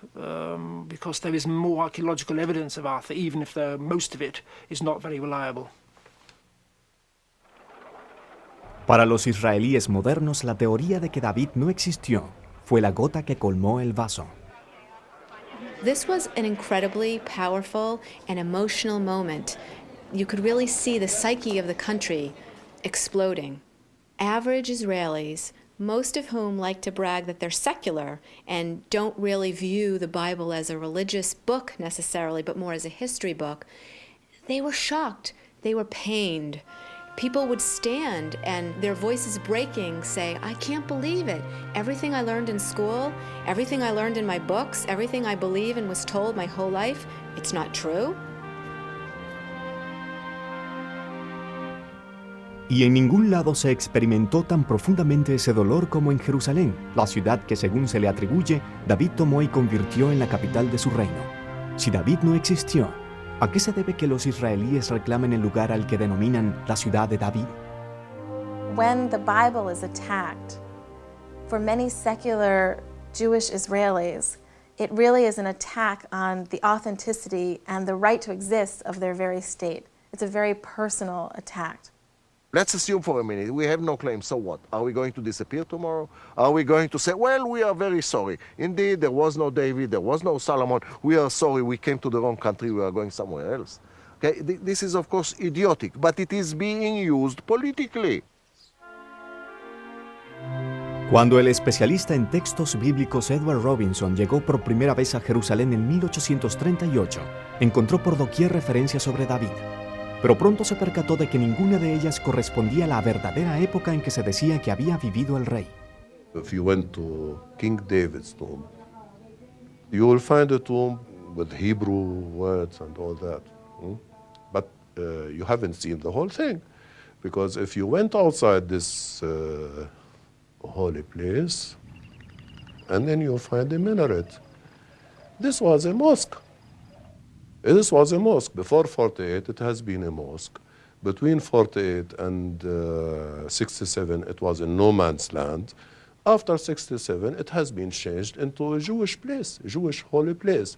because there is more archaeological evidence of Arthur, even if most of it is not very reliable. Para los israelíes modernos, la teoría de que David no existió fue la gota que colmó el vaso. This was an incredibly powerful and emotional moment. You could really see the psyche of the country exploding. Average Israelis, most of whom like to brag that they're secular and don't really view the Bible as a religious book necessarily, but more as a history book, they were shocked, they were pained. People would stand and their voices breaking say, I can't believe it. Everything I learned in school, everything I learned in my books, everything I believe and was told my whole life, it's not true. Y en ningún lado se experimentó tan profundamente ese dolor como en Jerusalén, la ciudad que, según se le atribuye, David tomó y convirtió en la capital de su reino. Si David no existió, ¿a qué se debe que los israelíes reclamen el lugar al que denominan la ciudad de David? When the Bible is attacked, for many secular Jewish Israelis, it really is an attack on the authenticity and the right to exist of their very state. It's a very personal attack. Let's assume for a minute, we have no claim, so what? Are we going to disappear tomorrow? Are we going to say, well, we are very sorry. Indeed, there was no David, there was no Solomon. We are sorry, we came to the wrong country, we are going somewhere else. Okay? This is, of course, idiotic, but it is being used politically. Cuando el especialista en textos bíblicos Edward Robinson llegó por primera vez a Jerusalén en 1838, encontró por doquier referencias sobre David. Pero pronto se percató de que ninguna de ellas correspondía a la verdadera época en que se decía que había vivido el rey. If you went to King David's tomb, you will find a tomb with Hebrew words and all that. But you haven't seen the whole thing. Because if you went outside this holy place, and then you'll find a minaret. This was a mosque. This was a mosque. Before 48, it has been a mosque. Between 48 and 67, it was a no man's land. After 67, it has been changed into a Jewish place, a Jewish holy place.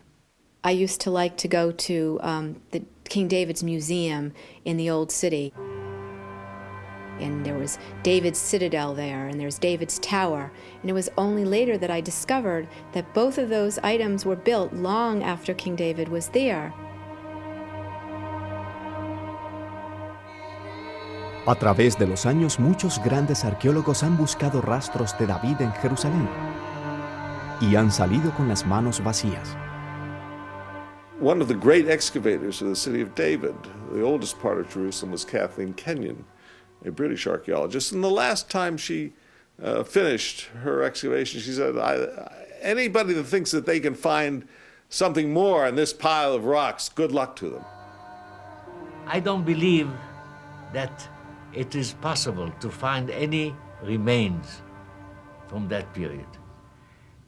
I used to like to go to the King David's Museum in the Old City. And there was David's Citadel there, and there's David's Tower. And it was only later that I discovered that both of those items were built long after King David was there. A través de los años, muchos grandes arqueólogos han buscado rastros de David en Jerusalén y han salido con las manos vacías. One of the great excavators of the city of David, the oldest part of Jerusalem, was Kathleen Kenyon, a British archaeologist. And the last time she finished her excavation, she said, anybody that thinks that they can find something more in this pile of rocks, good luck to them. I don't believe that it is possible to find any remains from that period.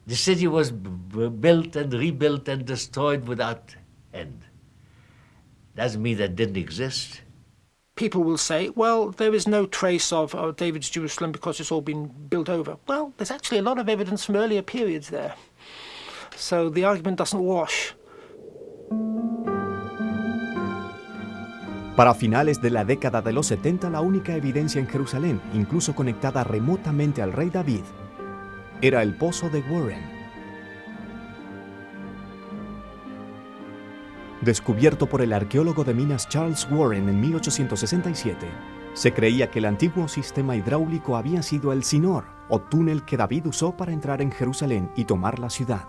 The city was built and rebuilt and destroyed without end. Doesn't mean that it didn't exist. People will say, well, there is no trace of David's Jerusalem because it's all been built over. Well, there's actually a lot of evidence from earlier periods there. So the argument doesn't wash. Para finales de la década de los 70, la única evidencia en Jerusalén, incluso conectada remotamente al rey David, era el pozo de Warren. Descubierto por el arqueólogo de minas Charles Warren en 1867, se creía que el antiguo sistema hidráulico había sido el Sinor, o túnel que David usó para entrar en Jerusalén y tomar la ciudad.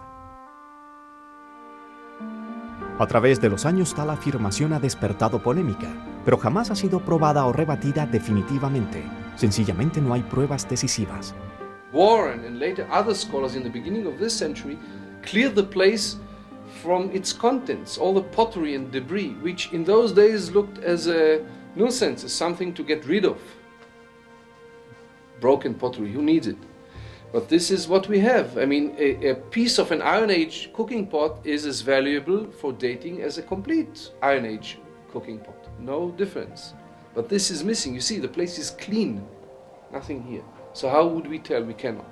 A través de los años, tal afirmación ha despertado polémica, pero jamás ha sido probada o rebatida definitivamente. Sencillamente no hay pruebas decisivas. Warren and later other scholars in the beginning of this century cleared the place from its contents, all the pottery and debris, which in those days looked as a nuisance, as something to get rid of. Broken pottery, who needs it? But this is what we have. I mean, a piece of an Iron Age cooking pot is as valuable for dating as a complete Iron Age cooking pot. No difference. But this is missing. You see, the place is clean. Nothing here. So how would we tell? We cannot.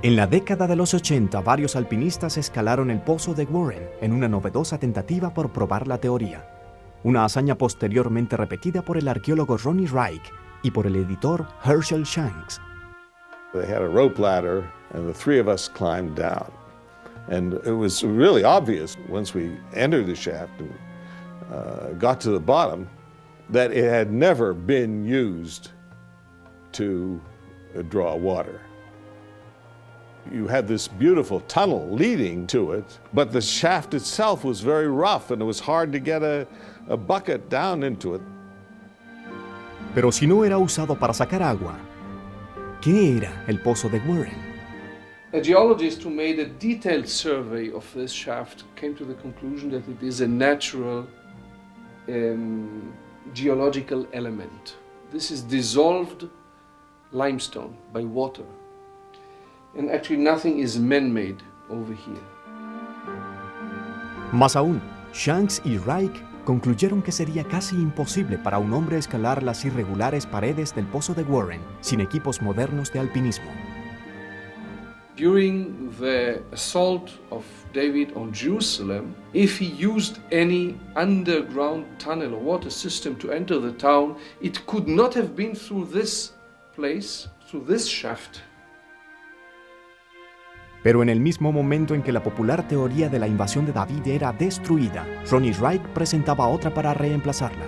En la década de los 80, varios alpinistas escalaron el pozo de Warren en una novedosa tentativa por probar la teoría. Una hazaña posteriormente repetida por el arqueólogo Ronnie Reich y por el editor Herschel Shanks. They had a rope ladder, and the three of us climbed down. And it was really obvious once we entered the shaft and got to the bottom that it had never been used to draw water. You had this beautiful tunnel leading to it, but the shaft itself was very rough and it was hard to get a bucket down into it. Pero si no era usado para sacar agua, ¿qué era el pozo de Warren? A geologist who made a detailed survey of this shaft came to the conclusion that it is a natural geological element. This is dissolved limestone by water. And actually nothing is man-made over here. Más aún, Shanks y Reich concluyeron que sería casi imposible para un hombre escalar las irregulares paredes del pozo de Warren sin equipos modernos de alpinismo. During the assault of David on Jerusalem, if he used any underground tunnel or water system to enter the town, it could not have been through this place, through this shaft. Pero en el mismo momento en que la popular teoría de la invasión de David era destruida, Ronnie Reich presentaba otra para reemplazarla.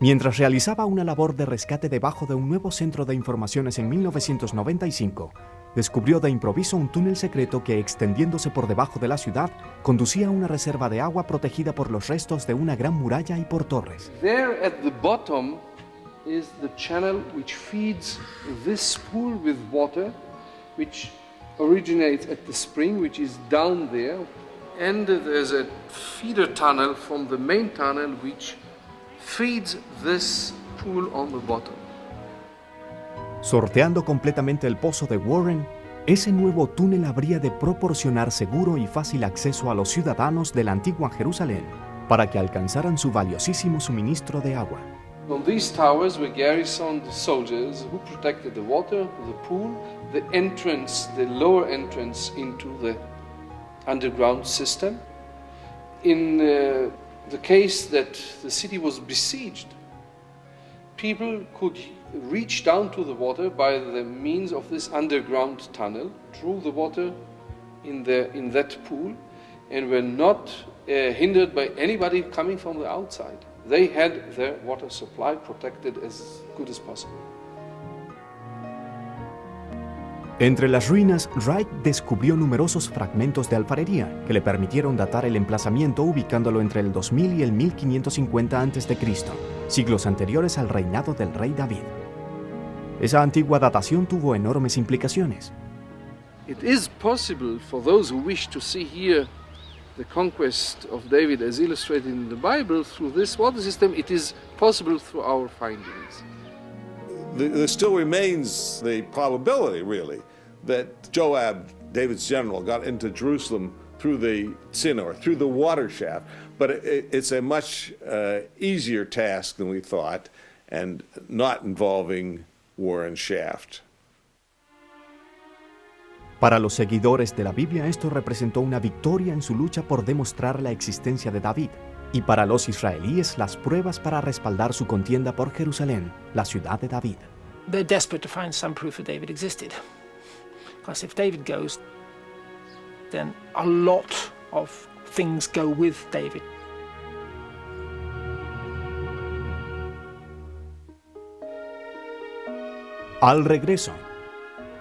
Mientras realizaba una labor de rescate debajo de un nuevo centro de informaciones en 1995, descubrió de improviso un túnel secreto que, extendiéndose por debajo de la ciudad, conducía a una reserva de agua protegida por los restos de una gran muralla y por torres. There at the bottom is the channel which feeds this pool with water, which originates at the spring, which is down there, and there's a feeder tunnel from the main tunnel which feeds this pool on the bottom. Sorteando completamente el pozo de Warren, ese nuevo túnel habría de proporcionar seguro y fácil acceso a los ciudadanos de la antigua Jerusalén para que alcanzaran su valiosísimo suministro de agua. On these towers were garrisoned soldiers who protected the water, the pool, the entrance, the lower entrance into the underground system. In the case that the city was besieged, people could reach down to the water by the means of this underground tunnel, drew the water in that pool, and were not hindered by anybody coming from the outside. They had their water supply protected as good as possible. Entre las ruinas, Wright descubrió numerosos fragmentos de alfarería que le permitieron datar el emplazamiento ubicándolo entre el 2000 y el 1550 a.C., siglos anteriores al reinado del rey David. Esa antigua datación tuvo enormes implicaciones. It is possible for those who wish to see here the conquest of David as illustrated in the Bible through this water system, it is possible through our findings. There still remains the probability, really, that Joab, David's general, got into Jerusalem through the Sinor, through the water shaft. But it's a much easier task than we thought, and not involving Warren Shaft. Para los seguidores de la Biblia, esto representó una victoria en su lucha por demostrar la existencia de David, y para los israelíes las pruebas para respaldar su contienda por Jerusalén, la ciudad de David. They're desperate to find some proof that David existed. Because if David goes, then a lot of things go with David. Al regreso,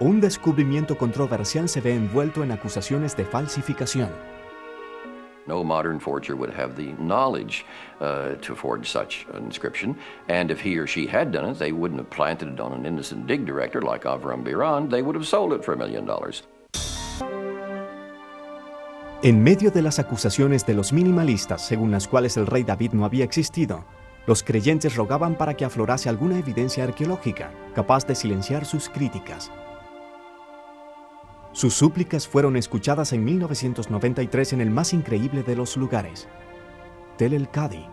un descubrimiento controversial se ve envuelto en acusaciones de falsificación. No modern forger would have the knowledge to forge such an inscription, and if he or she had done it, they wouldn't have planted it on an innocent dig director like Avram Biran. They would have sold it for $1 million. En medio de las acusaciones de los minimalistas, según las cuales el rey David no había existido, los creyentes rogaban para que aflorase alguna evidencia arqueológica capaz de silenciar sus críticas. Sus súplicas fueron escuchadas en 1993 en el más increíble de los lugares, Tel el-Qadi,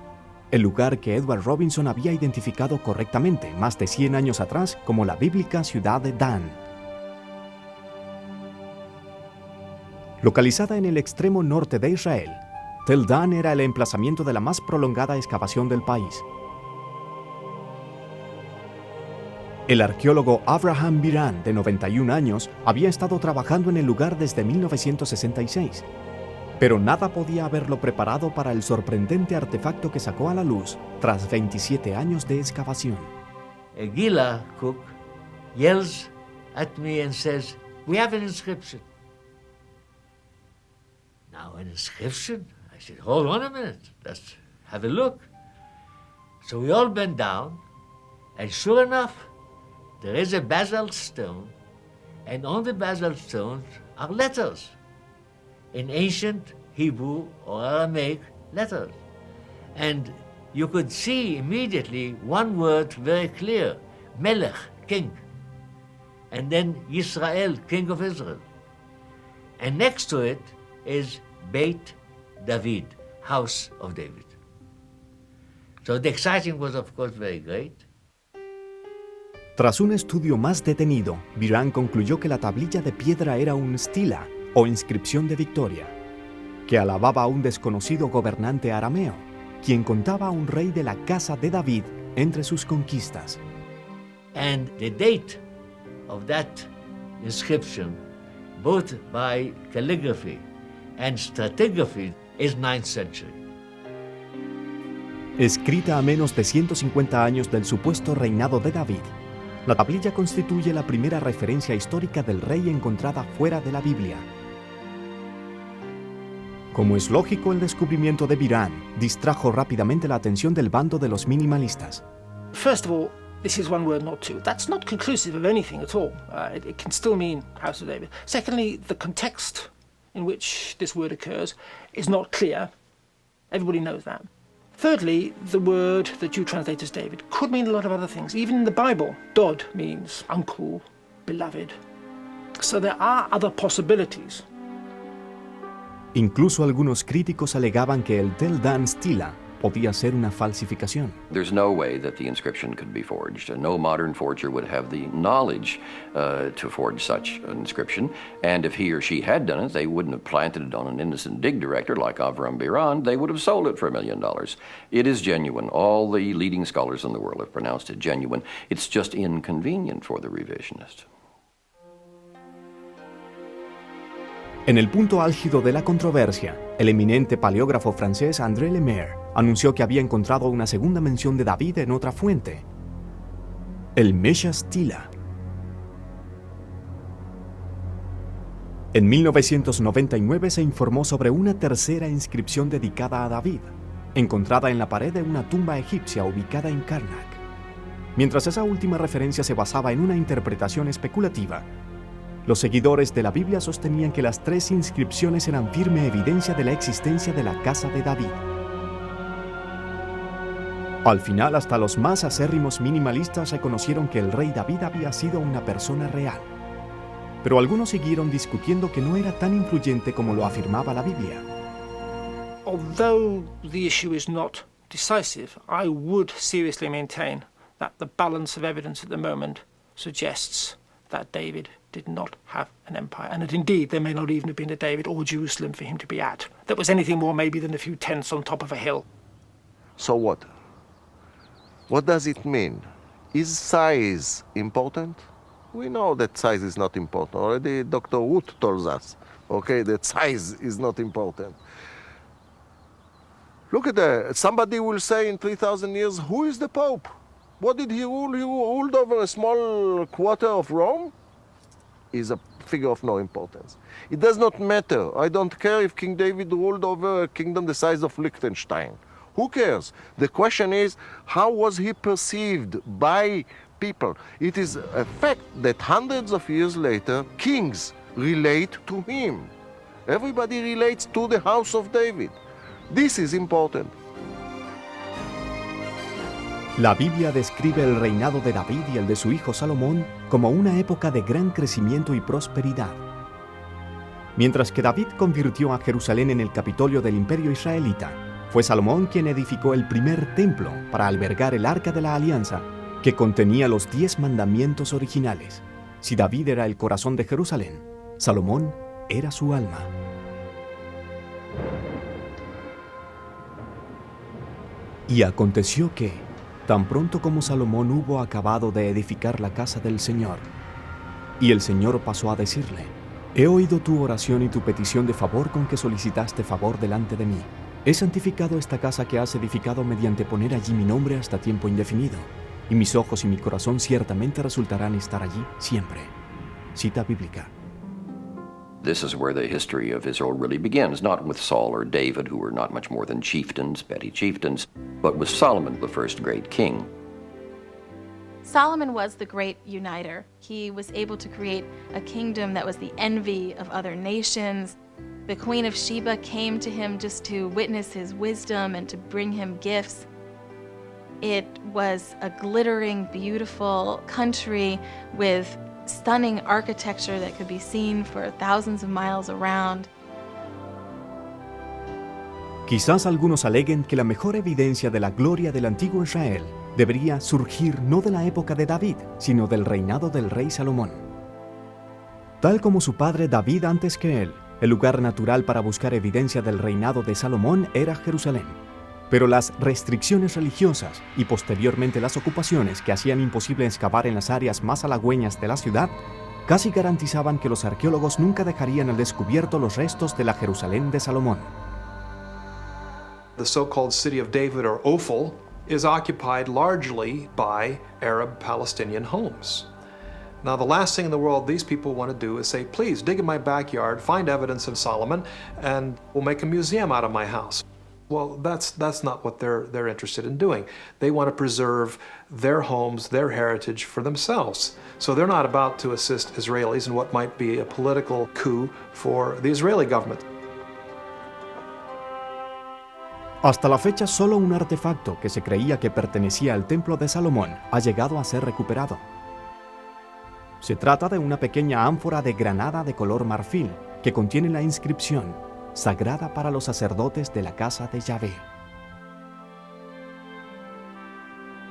el lugar que Edward Robinson había identificado correctamente más de 100 años atrás como la bíblica ciudad de Dan. Localizada en el extremo norte de Israel, Tel Dan era el emplazamiento de la más prolongada excavación del país. El arqueólogo Avraham Biran, de 91 años, había estado trabajando en el lugar desde 1966, pero nada podía haberlo preparado para el sorprendente artefacto que sacó a la luz tras 27 años de excavación. Gila Cook yells at me and says, "We have an inscription." Now, an inscription? I said, hold on a minute, let's have a look. So we all bent down, and sure enough, there is a basalt stone, and on the basalt stones are letters, in ancient Hebrew or Aramaic letters. And you could see immediately one word very clear, Melech, king, and then Yisrael, king of Israel. And next to it is Beit David, house of David. So the exciting was, of course, very great. Tras un estudio más detenido, Biran concluyó que la tablilla de piedra era un stila, o inscripción de victoria, que alababa a un desconocido gobernante arameo, quien contaba a un rey de la casa de David entre sus conquistas. And the date of that inscription, both by calligraphy and stratigraphy, is 9th century. Escrita a menos de 150 años del supuesto reinado de David, la tablilla constituye la primera referencia histórica del rey encontrada fuera de la Biblia. Como es lógico, el descubrimiento de Biran distrajo rápidamente la atención del bando de los minimalistas. First of all, this is one word, not two. That's not conclusive of anything at all. It can still mean House of David. Secondly, the context in which this word occurs is not clear. Everybody knows that. Thirdly, the word that you translate as David could mean a lot of other things. Even in the Bible, Dod means uncle, beloved. So there are other possibilities. Incluso algunos críticos alegaban que el Tel Dan Stela podía ser una falsificación. There's no way that the inscription could be forged. No modern forger would have the knowledge to forge such an inscription. And if he or she had done it, they wouldn't have planted it on an innocent dig director like Avram Biran. They would have sold it for $1 million. It is genuine. All the leading scholars in the world have pronounced it genuine. It's just inconvenient for the revisionist. En el punto álgido de la controversia, el eminente paleógrafo francés André Lemaire anunció que había encontrado una segunda mención de David en otra fuente, el Mesha Stela. En 1999 se informó sobre una tercera inscripción dedicada a David, encontrada en la pared de una tumba egipcia ubicada en Karnak. Mientras esa última referencia se basaba en una interpretación especulativa, los seguidores de la Biblia sostenían que las tres inscripciones eran firme evidencia de la existencia de la casa de David. Al final, hasta los más acérrimos minimalistas reconocieron que el rey David había sido una persona real. Pero algunos siguieron discutiendo que no era tan influyente como lo afirmaba la Biblia. Although the issue is not decisive, I would seriously maintain that the balance of evidence at the moment suggests that David did not have an empire, and that indeed there may not even have been a David or Jerusalem for him to be at. That was anything more maybe than a few tents on top of a hill. So what? What does it mean? Is size important? We know that size is not important. Already Dr. Wood told us, okay, that size is not important. Look at that. Somebody will say in 3,000 years, who is the Pope? What did he rule? He ruled over a small quarter of Rome? Is a figure of no importance. It does not matter. I don't care if King David ruled over a kingdom the size of Liechtenstein. Who cares? The question is, how was he perceived by people? It is a fact that hundreds of years later, kings relate to him. Everybody relates to the house of David. This is important. La Biblia describe el reinado de David y el de su hijo Salomón como una época de gran crecimiento y prosperidad. Mientras que David convirtió a Jerusalén en el Capitolio del Imperio Israelita, fue Salomón quien edificó el primer templo para albergar el Arca de la Alianza, que contenía los 10 mandamientos originales. Si David era el corazón de Jerusalén, Salomón era su alma. Y aconteció que, tan pronto como Salomón hubo acabado de edificar la casa del Señor, y el Señor pasó a decirle: He oído tu oración y tu petición de favor con que solicitaste favor delante de mí. He santificado esta casa que has edificado mediante poner allí mi nombre hasta tiempo indefinido, y mis ojos y mi corazón ciertamente resultarán estar allí siempre. Cita bíblica. This is where the history of Israel really begins, not with Saul or David, who were not much more than chieftains, petty chieftains, but with Solomon, the first great king. Solomon was the great uniter. He was able to create a kingdom that was the envy of other nations. The Queen of Sheba came to him just to witness his wisdom and to bring him gifts. It was a glittering, beautiful country with stunning architecture that could be seen for thousands of miles around. Quizás algunos aleguen que la mejor evidencia de la gloria del antiguo Israel debería surgir no de la época de David, sino del reinado del rey Salomón. Tal como su padre David antes que él, el lugar natural para buscar evidencia del reinado de Salomón era Jerusalén. Pero las restricciones religiosas y posteriormente las ocupaciones que hacían imposible excavar en las áreas más halagüeñas de la ciudad casi garantizaban que los arqueólogos nunca dejarían al descubierto los restos de la Jerusalén de Salomón. The so-called city of David, or Ophel, is occupied largely by Arab Palestinian homes. Now, the last thing in the world these people want to do is say, please dig in my backyard, find evidence of Solomon, and we'll make a museum out of my house. Well, that's not what they're interested in doing. They want to preserve their homes, their heritage for themselves. So they're not about to assist Israelis in what might be a political coup for the Israeli government. Hasta la fecha, solo un artefacto que se creía que pertenecía al Templo de Salomón ha llegado a ser recuperado. Se trata de una pequeña ánfora de granada de color marfil que contiene la inscripción «Sagrada para los sacerdotes de la casa de Yahvé».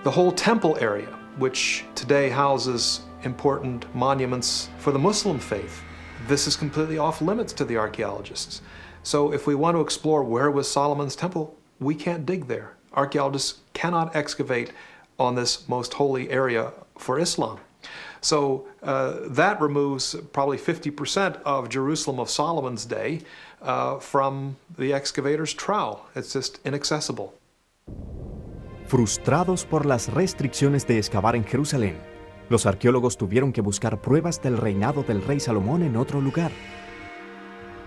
The whole temple area, which today houses important monuments for the Muslim faith, this is completely off limits to the archaeologists. So if we want to explore where was Solomon's temple, we can't dig there. Archaeologists cannot excavate on this most holy area for Islam. So that removes probably 50% of Jerusalem of Solomon's day from the excavator's trowel. It's just inaccessible. Frustrados por las restricciones de excavar en Jerusalén, los arqueólogos tuvieron que buscar pruebas del reinado del rey Salomón en otro lugar.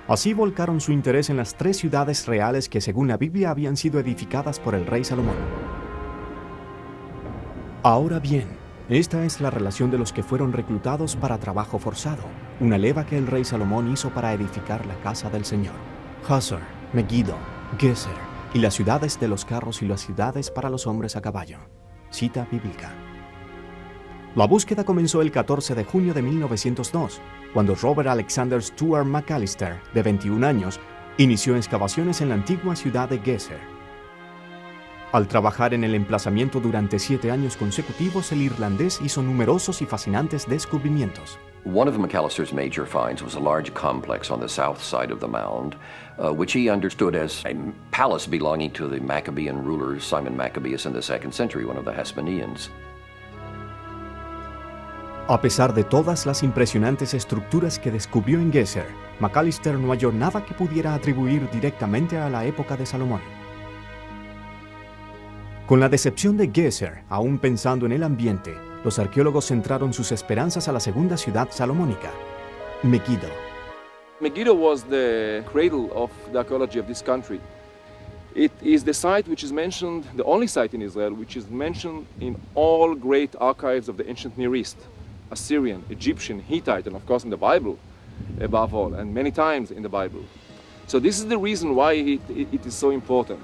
Así volcaron su interés en las 3 ciudades reales que según la Biblia habían sido edificadas por el rey Salomón. Ahora bien, esta es la relación de los que fueron reclutados para trabajo forzado, una leva que el rey Salomón hizo para edificar la casa del Señor. Hazor, Megiddo, Gezer y las ciudades de los carros y las ciudades para los hombres a caballo. Cita bíblica. La búsqueda comenzó el 14 de junio de 1902, cuando Robert Alexander Stuart McAllister, de 21 años, inició excavaciones en la antigua ciudad de Gezer. Al trabajar en el emplazamiento durante 7 años consecutivos, el irlandés hizo numerosos y fascinantes descubrimientos. One of McAllister's major finds was a large complex on the south side of the mound, which he understood as a palace belonging to the Maccabean ruler Simon Maccabeus in the 2nd century, one of the Hasmoneans. A pesar de todas las impresionantes estructuras que descubrió en Gezer, McAllister no halló nada que pudiera atribuir directamente a la época de Salomón. Con la decepción de Gezer, aún pensando en el ambiente, los arqueólogos centraron sus esperanzas a la segunda ciudad salomónica, Megiddo. Megiddo was the cradle of the archaeology of this country. It is the site which is mentioned, the only site in Israel, which is mentioned in all great archives of the ancient Near East. Assyrian, Egyptian, Hittite, and of course in the Bible, above all, and many times in the Bible. So this is the reason why it is so important.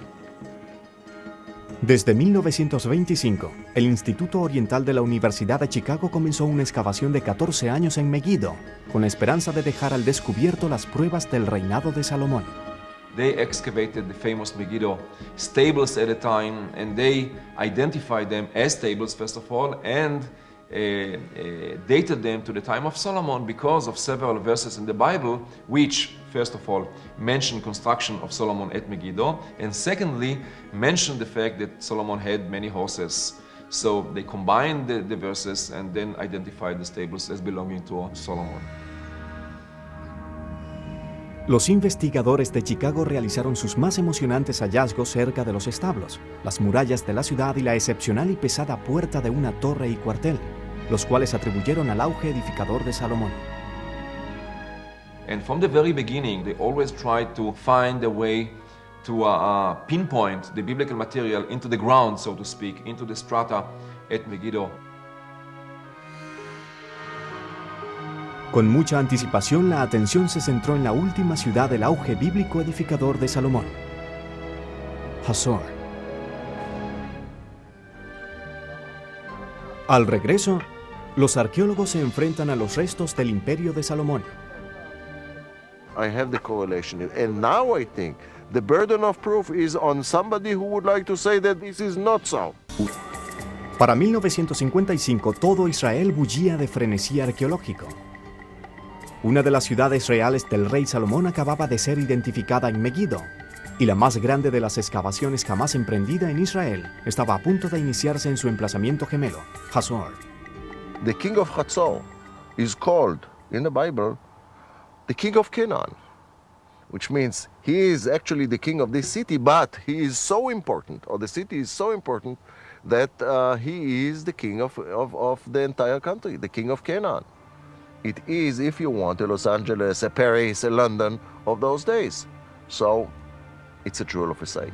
Desde 1925, el Instituto Oriental de la Universidad de Chicago comenzó una excavación de 14 años en Megiddo, con la esperanza de dejar al descubierto las pruebas del reinado de Salomón. They excavated the famous Megiddo stables at a time, and they identified them as stables, first of all, and dated them to the time of Solomon because of several verses in the Bible which, first of all, mention construction of Solomon at Megiddo, and secondly, mention the fact that Solomon had many horses. So they combined the verses and then identified the stables as belonging to Solomon. Los investigadores de Chicago realizaron sus más emocionantes hallazgos cerca de los establos, las murallas de la ciudad y la excepcional y pesada puerta de una torre y cuartel, los cuales atribuyeron al auge edificador de Salomón. And from the very beginning, they always tried to find a way to pinpoint the biblical material into the ground, so to speak, into the strata at Megiddo. Con mucha anticipación, la atención se centró en la última ciudad del auge bíblico edificador de Salomón, Hazor. Al regreso, los arqueólogos se enfrentan a los restos del imperio de Salomón. I have the correlation, and now I think the burden of proof is on somebody who would like to say that this is not so. Para 1955, todo Israel bullía de frenesí arqueológico. Una de las ciudades reales del rey Salomón acababa de ser identificada en Megiddo, y la más grande de las excavaciones jamás emprendida en Israel estaba a punto de iniciarse en su emplazamiento gemelo, Hazor. The king of Hazor is called in the Bible the king of Canaan, which means he is actually the king of this city, but he is so important, or the city is so important, that he is the king of the entire country, the king of Canaan. It is, if you want, a Los Angeles, a Paris, a London of those days. So it's a jewel of a site.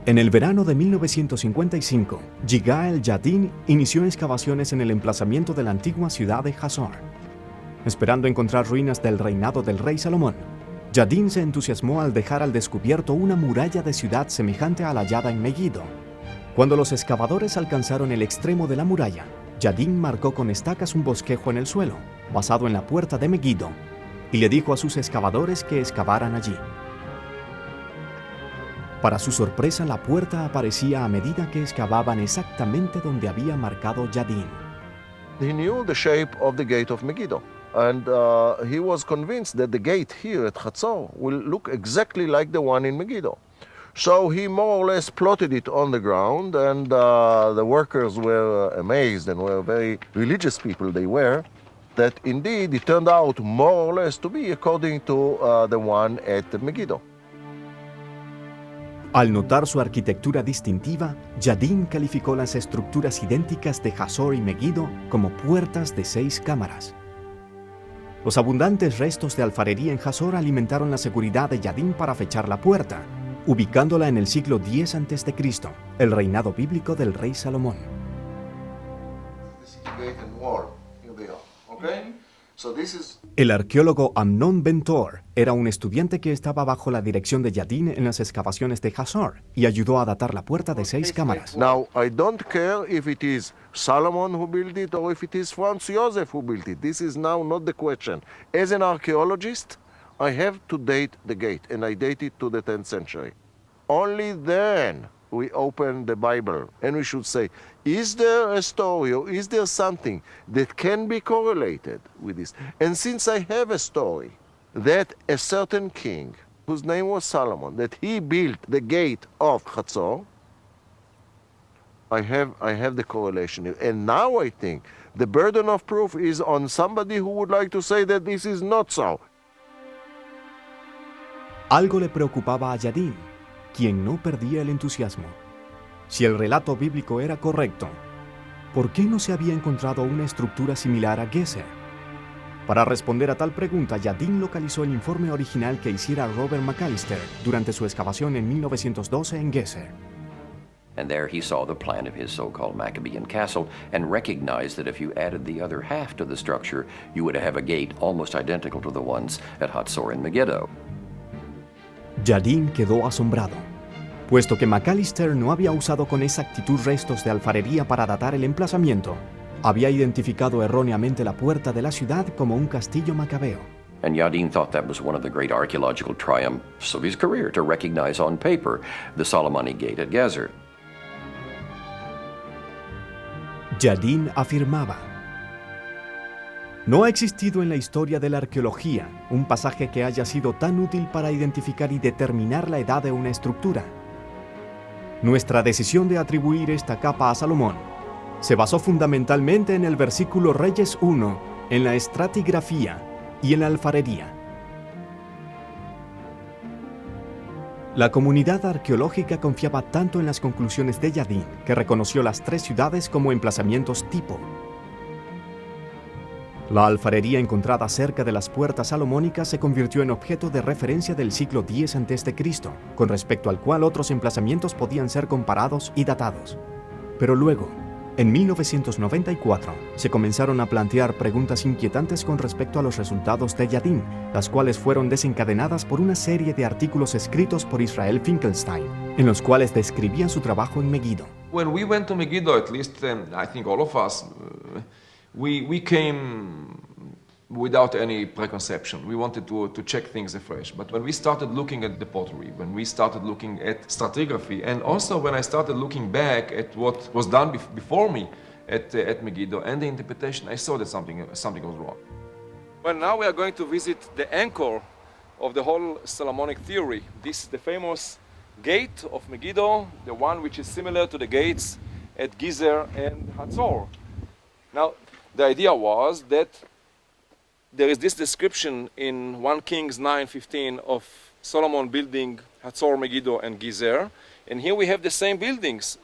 En el verano de 1955, Yigael Yadin inició excavaciones en el emplazamiento de la antigua ciudad de Hazor. Esperando encontrar ruinas del reinado del rey Salomón, Yadin se entusiasmó al dejar al descubierto una muralla de ciudad semejante a la hallada en Megiddo. Cuando los excavadores alcanzaron el extremo de la muralla, Yadin marcó con estacas un bosquejo en el suelo, basado en la puerta de Megiddo, y le dijo a sus excavadores que excavaran allí. Para su sorpresa, la puerta aparecía a medida que excavaban exactamente donde había marcado Yadin. He knew the shape of the gate of Megiddo, and he was convinced that the gate here at Hatzor will look exactly like the one in Megiddo. So he more or less plotted it on the ground, and the workers were amazed, and were very religious people they were, that indeed it turned out more or less to be according to the one at Megiddo. Al notar su arquitectura distintiva, Yadin calificó las estructuras idénticas de Hazor y Megiddo como puertas de 6 cámaras. Los abundantes restos de alfarería en Hazor alimentaron la seguridad de Yadin para fechar la puerta, ubicándola en el siglo X a.C., el reinado bíblico del rey Salomón. El arqueólogo Amnon Ben-Tor era un estudiante que estaba bajo la dirección de Yadin en las excavaciones de Hazor y ayudó a datar la puerta de 6 cámaras. Now, I don't care if it is Solomon who built it or if it is Franz Joseph who built it. This is now not the question. As an archaeologist, I have to date the gate, and I date it to the 10th century. Only then we open the Bible, and we should say, is there a story or is there something that can be correlated with this? And since I have a story that a certain king, whose name was Solomon, that he built the gate of Hatzor, I have the correlation here. And now I think the burden of proof is on somebody who would like to say that this is not so. Algo le preocupaba a Yadin, quien no perdía el entusiasmo. Si el relato bíblico era correcto, ¿por qué no se había encontrado una estructura similar a Gezer? Para responder a tal pregunta, Yadin localizó el informe original que hiciera Robert McAllister durante su excavación en 1912 en Gezer. And there he saw the plan of his so-called Maccabean castle and recognized that if you added the other half to the structure, you would have a gate almost identical to the ones at Hatzor and Megiddo. Yadin quedó asombrado, puesto que McAllister no había usado con exactitud restos de alfarería para datar el emplazamiento. Había identificado erróneamente la puerta de la ciudad como un castillo macabeo. And Yadin thought that was one of the great archaeological triumphs of his career, to recognize on paper the Solomonic gate at Gezer. Yadin afirmaba: no ha existido en la historia de la arqueología un pasaje que haya sido tan útil para identificar y determinar la edad de una estructura. Nuestra decisión de atribuir esta capa a Salomón se basó fundamentalmente en el versículo Reyes 1, en la estratigrafía y en la alfarería. La comunidad arqueológica confiaba tanto en las conclusiones de Yadin que reconoció las 3 ciudades como emplazamientos tipo. La alfarería encontrada cerca de las puertas salomónicas se convirtió en objeto de referencia del siglo X a.C., con respecto al cual otros emplazamientos podían ser comparados y datados. Pero luego, en 1994, se comenzaron a plantear preguntas inquietantes con respecto a los resultados de Yadin, las cuales fueron desencadenadas por una serie de artículos escritos por Israel Finkelstein, en los cuales describían su trabajo en Megiddo. When we went to Megiddo, at least I think all of us, we came without any preconception. We wanted to check things afresh. But when we started looking at the pottery, when we started looking at stratigraphy, and also when I started looking back at what was done before me at Megiddo and the interpretation, I saw that something was wrong. Well, now we are going to visit the anchor of the whole Solomonic theory. This is the famous gate of Megiddo, the one which is similar to the gates at Gezer and Hatzor. Now, the idea was that there is this description in 1 Kings 9:15 of Solomon building Hatzor, Megiddo, and Gezer, and here we have the same buildings.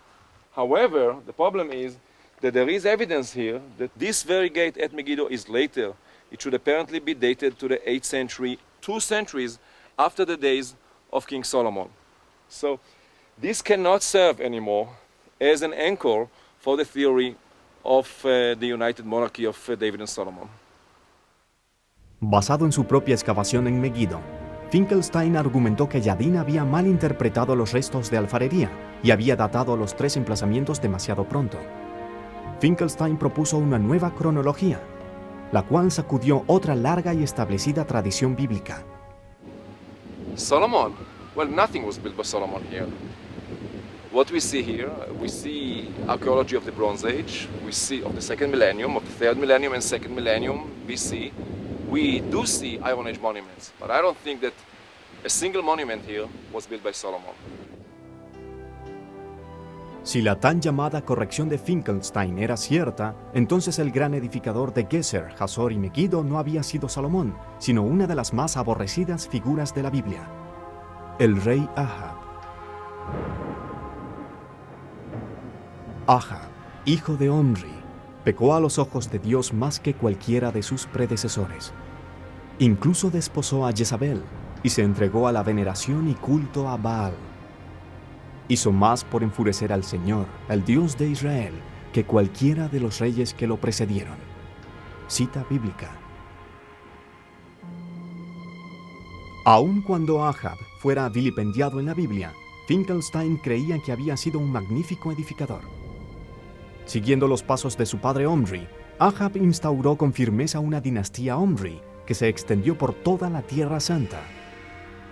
However, the problem is that there is evidence here that this very gate at Megiddo is later. It should apparently be dated to the 8th century, 2 centuries after the days of King Solomon. So this cannot serve anymore as an anchor for the theory of the united monarchy of David and Solomon. Basado en su propia excavación en Megiddo, Finkelstein argumentó que Yadin había mal interpretado los restos de alfarería y había datado los 3 emplazamientos demasiado pronto. Finkelstein propuso una nueva cronología, la cual sacudió otra larga y establecida tradición bíblica. Solomon, well, nothing was built by Solomon here. What we see here, we see archaeology of the Bronze Age, we see of the second millennium, of the third millennium and second millennium BC. We do see Iron Age monuments, but I don't think that a single monument here was built by Solomon. Si la tan llamada corrección de Finkelstein era cierta, entonces el gran edificador de Gezer, Hazor y Megiddo no había sido Salomón, sino una de las más aborrecidas figuras de la Biblia, el rey Ahab. Ahab, hijo de Omri, pecó a los ojos de Dios más que cualquiera de sus predecesores. Incluso desposó a Jezabel y se entregó a la veneración y culto a Baal. Hizo más por enfurecer al Señor, el Dios de Israel, que cualquiera de los reyes que lo precedieron. Cita bíblica. Aun cuando Ahab fuera vilipendiado en la Biblia, Finkelstein creía que había sido un magnífico edificador. Siguiendo los pasos de su padre Omri, Ahab instauró con firmeza una dinastía Omri que se extendió por toda la Tierra Santa.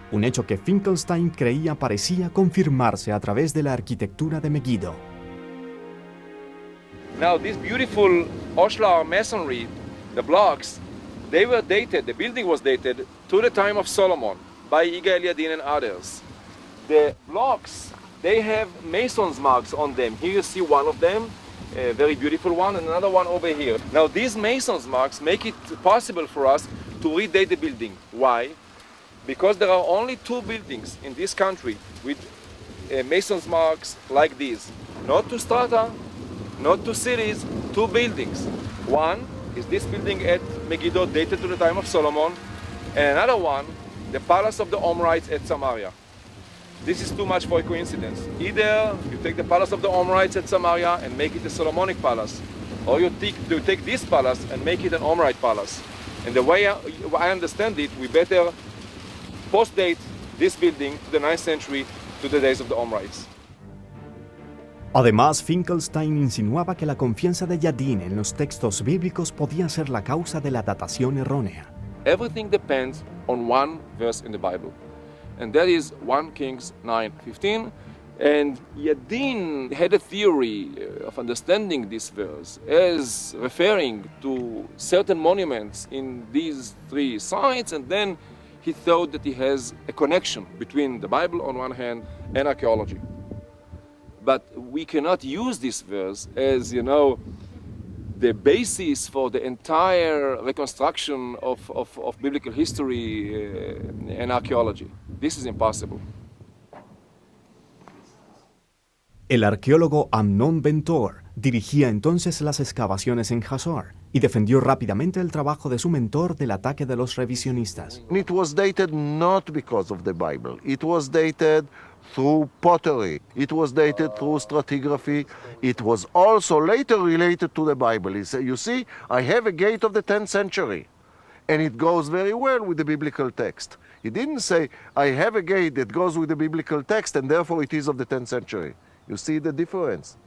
Un hecho que Finkelstein creía parecía confirmarse a través de la arquitectura de Megiddo. Now, this beautiful Ashlar masonry, the blocks, they were dated, the building was dated to the time of Solomon by Yigael Yadin and others. The blocks, they have mason's marks on them. Here you see one of them, a very beautiful one, and another one over here. Now, these mason's marks make it possible for us to redate the building. Why? Because there are only 2 buildings in this country with mason's marks like these. Not 2 strata, not 2 cities, 2 buildings. One is this building at Megiddo, dated to the time of Solomon, and another one, the palace of the Omrites at Samaria. This is too much for a coincidence. Either you take the palace of the Omrites at Samaria and make it a Solomonic palace, or you take this palace and make it an Omrite palace. And the way I understand it, we better post-date this building to the 9th century, to the days of the Omrites. Además, Finkelstein insinuaba que la confianza de Yadin en los textos bíblicos podía ser la causa de la datación errónea. Everything depends on one verse in the Bible, and that is 1 Kings 9:15. And Yadin had a theory of understanding this verse as referring to certain monuments in these 3 sites, and then he thought that he has a connection between the Bible on one hand and archaeology. But we cannot use this verse as, the basis for the entire reconstruction of biblical history and archaeology. This is impossible. El arqueólogo Amnon Ben-Tor dirigía entonces las excavaciones en Hazor y defendió rápidamente el trabajo de su mentor del ataque de los revisionistas. It was dated not because of the Bible. It was dated through pottery. It was dated through stratigraphy. It was also later related to the Bible. He said, you see, I have a gate of the 10th century, and it goes very well with the biblical text. He didn't say, I have a gate that goes with the biblical text, and therefore it is of the 10th century. You see the difference?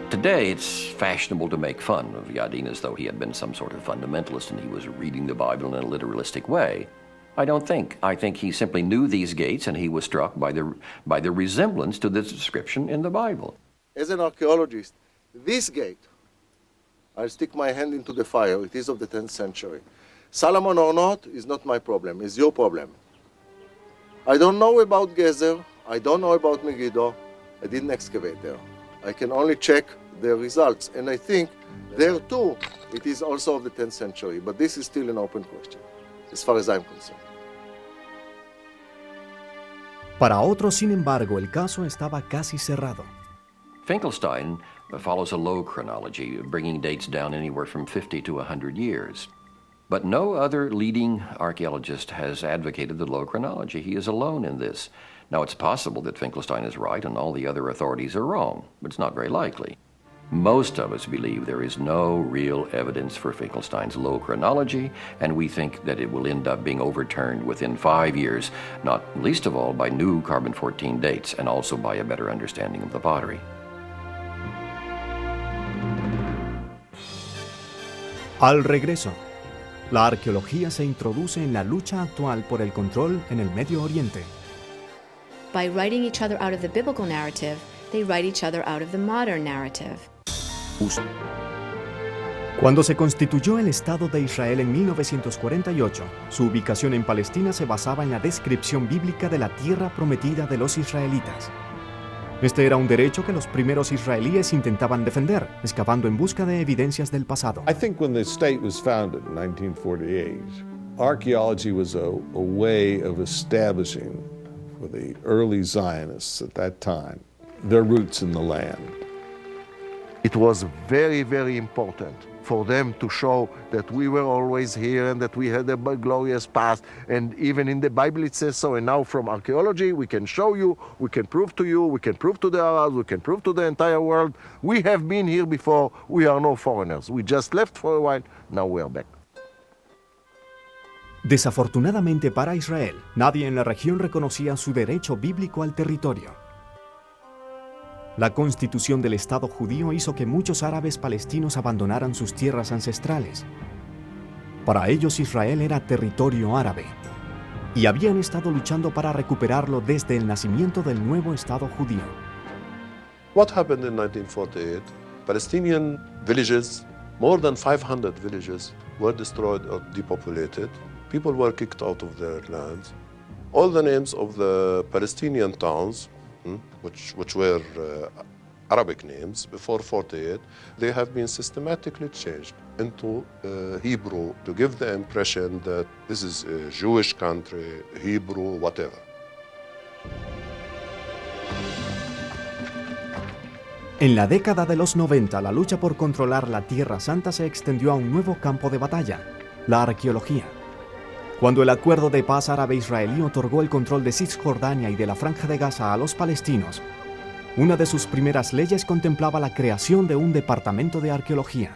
Today, it's fashionable to make fun of Yadin as though he had been some sort of fundamentalist and he was reading the Bible in a literalistic way. I don't think. I think he simply knew these gates and he was struck by the resemblance to the description in the Bible. As an archaeologist, this gate, I'll stick my hand into the fire, it is of the 10th century. Solomon or not is not my problem, it's your problem. I don't know about Gezer, I don't know about Megiddo, I didn't excavate there. I can only check the results, and I think there too it is also of the 10th century, but this is still an open question, as far as I'm concerned. Para otros, sin embargo, el caso estaba casi cerrado. Finkelstein follows a low chronology, bringing dates down anywhere from 50 to 100 years. But no other leading archaeologist has advocated the low chronology. He is alone in this. Now, it's possible that Finkelstein is right and all the other authorities are wrong, but it's not very likely. Most of us believe there is no real evidence for Finkelstein's low chronology, and we think that it will end up being overturned within 5 years, not least of all by new carbon-14 dates, and also by a better understanding of the pottery. Al regreso, la arqueología se introduce en la lucha actual por el control en el Medio Oriente. By writing each other out of the biblical narrative, they write each other out of the modern narrative. Cuando se constituyó el Estado de Israel en 1948, su ubicación en Palestina se basaba en la descripción bíblica de la tierra prometida de los israelitas. Este era un derecho que los primeros israelíes intentaban defender, excavando en busca de evidencias del pasado. I think when the state was founded in 1948, archaeology was a way of establishing for the early Zionists at that time their roots in the land. It was very, very important for them to show that we were always here and that we had a glorious past. And even in the Bible it says so. And now from archaeology we can show you, we can prove to you, we can prove to the Arabs, we can prove to the entire world, we have been here before, we are no foreigners. We just left for a while, now we are back. Desafortunadamente para Israel, nadie en la región reconocía su derecho bíblico al territorio. La constitución del Estado judío hizo que muchos árabes palestinos abandonaran sus tierras ancestrales. Para ellos Israel era territorio árabe, y habían estado luchando para recuperarlo desde el nacimiento del nuevo Estado judío. What happened in 1948? Palestinian villages, more than 500 villages, were destroyed or depopulated. People were kicked out of their lands. All the names of the Palestinian towns, which were Arabic names before 48, they have been systematically changed into Hebrew to give the impression that this is a Jewish country, Hebrew, whatever. En la década de los 90, la lucha por controlar la Tierra Santa se extendió a un nuevo campo de batalla, la arqueología. Cuando el acuerdo de paz árabe-israelí otorgó el control de Cisjordania y de la Franja de Gaza a los palestinos, una de sus primeras leyes contemplaba la creación de un departamento de arqueología.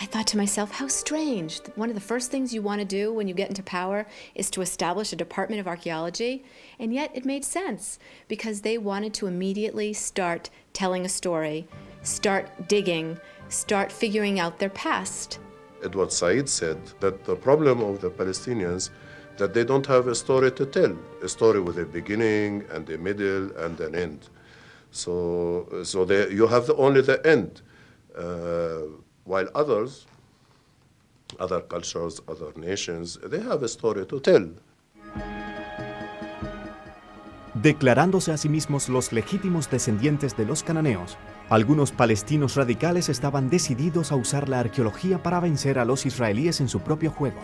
I thought to myself, how strange. One of the first things you want to do when you get into power is to establish a department of archaeology. And yet it made sense because they wanted to immediately start telling a story, start digging, start figuring out their past. Edward Said said that the problem of the Palestinians that they don't have a story to tell, a story with a beginning and a middle and an end. So you have only the end, while others, other cultures, other nations, they have a story to tell. Declarándose a sí mismos los legítimos descendientes de los cananeos, algunos palestinos radicales estaban decididos a usar la arqueología para vencer a los israelíes en su propio juego.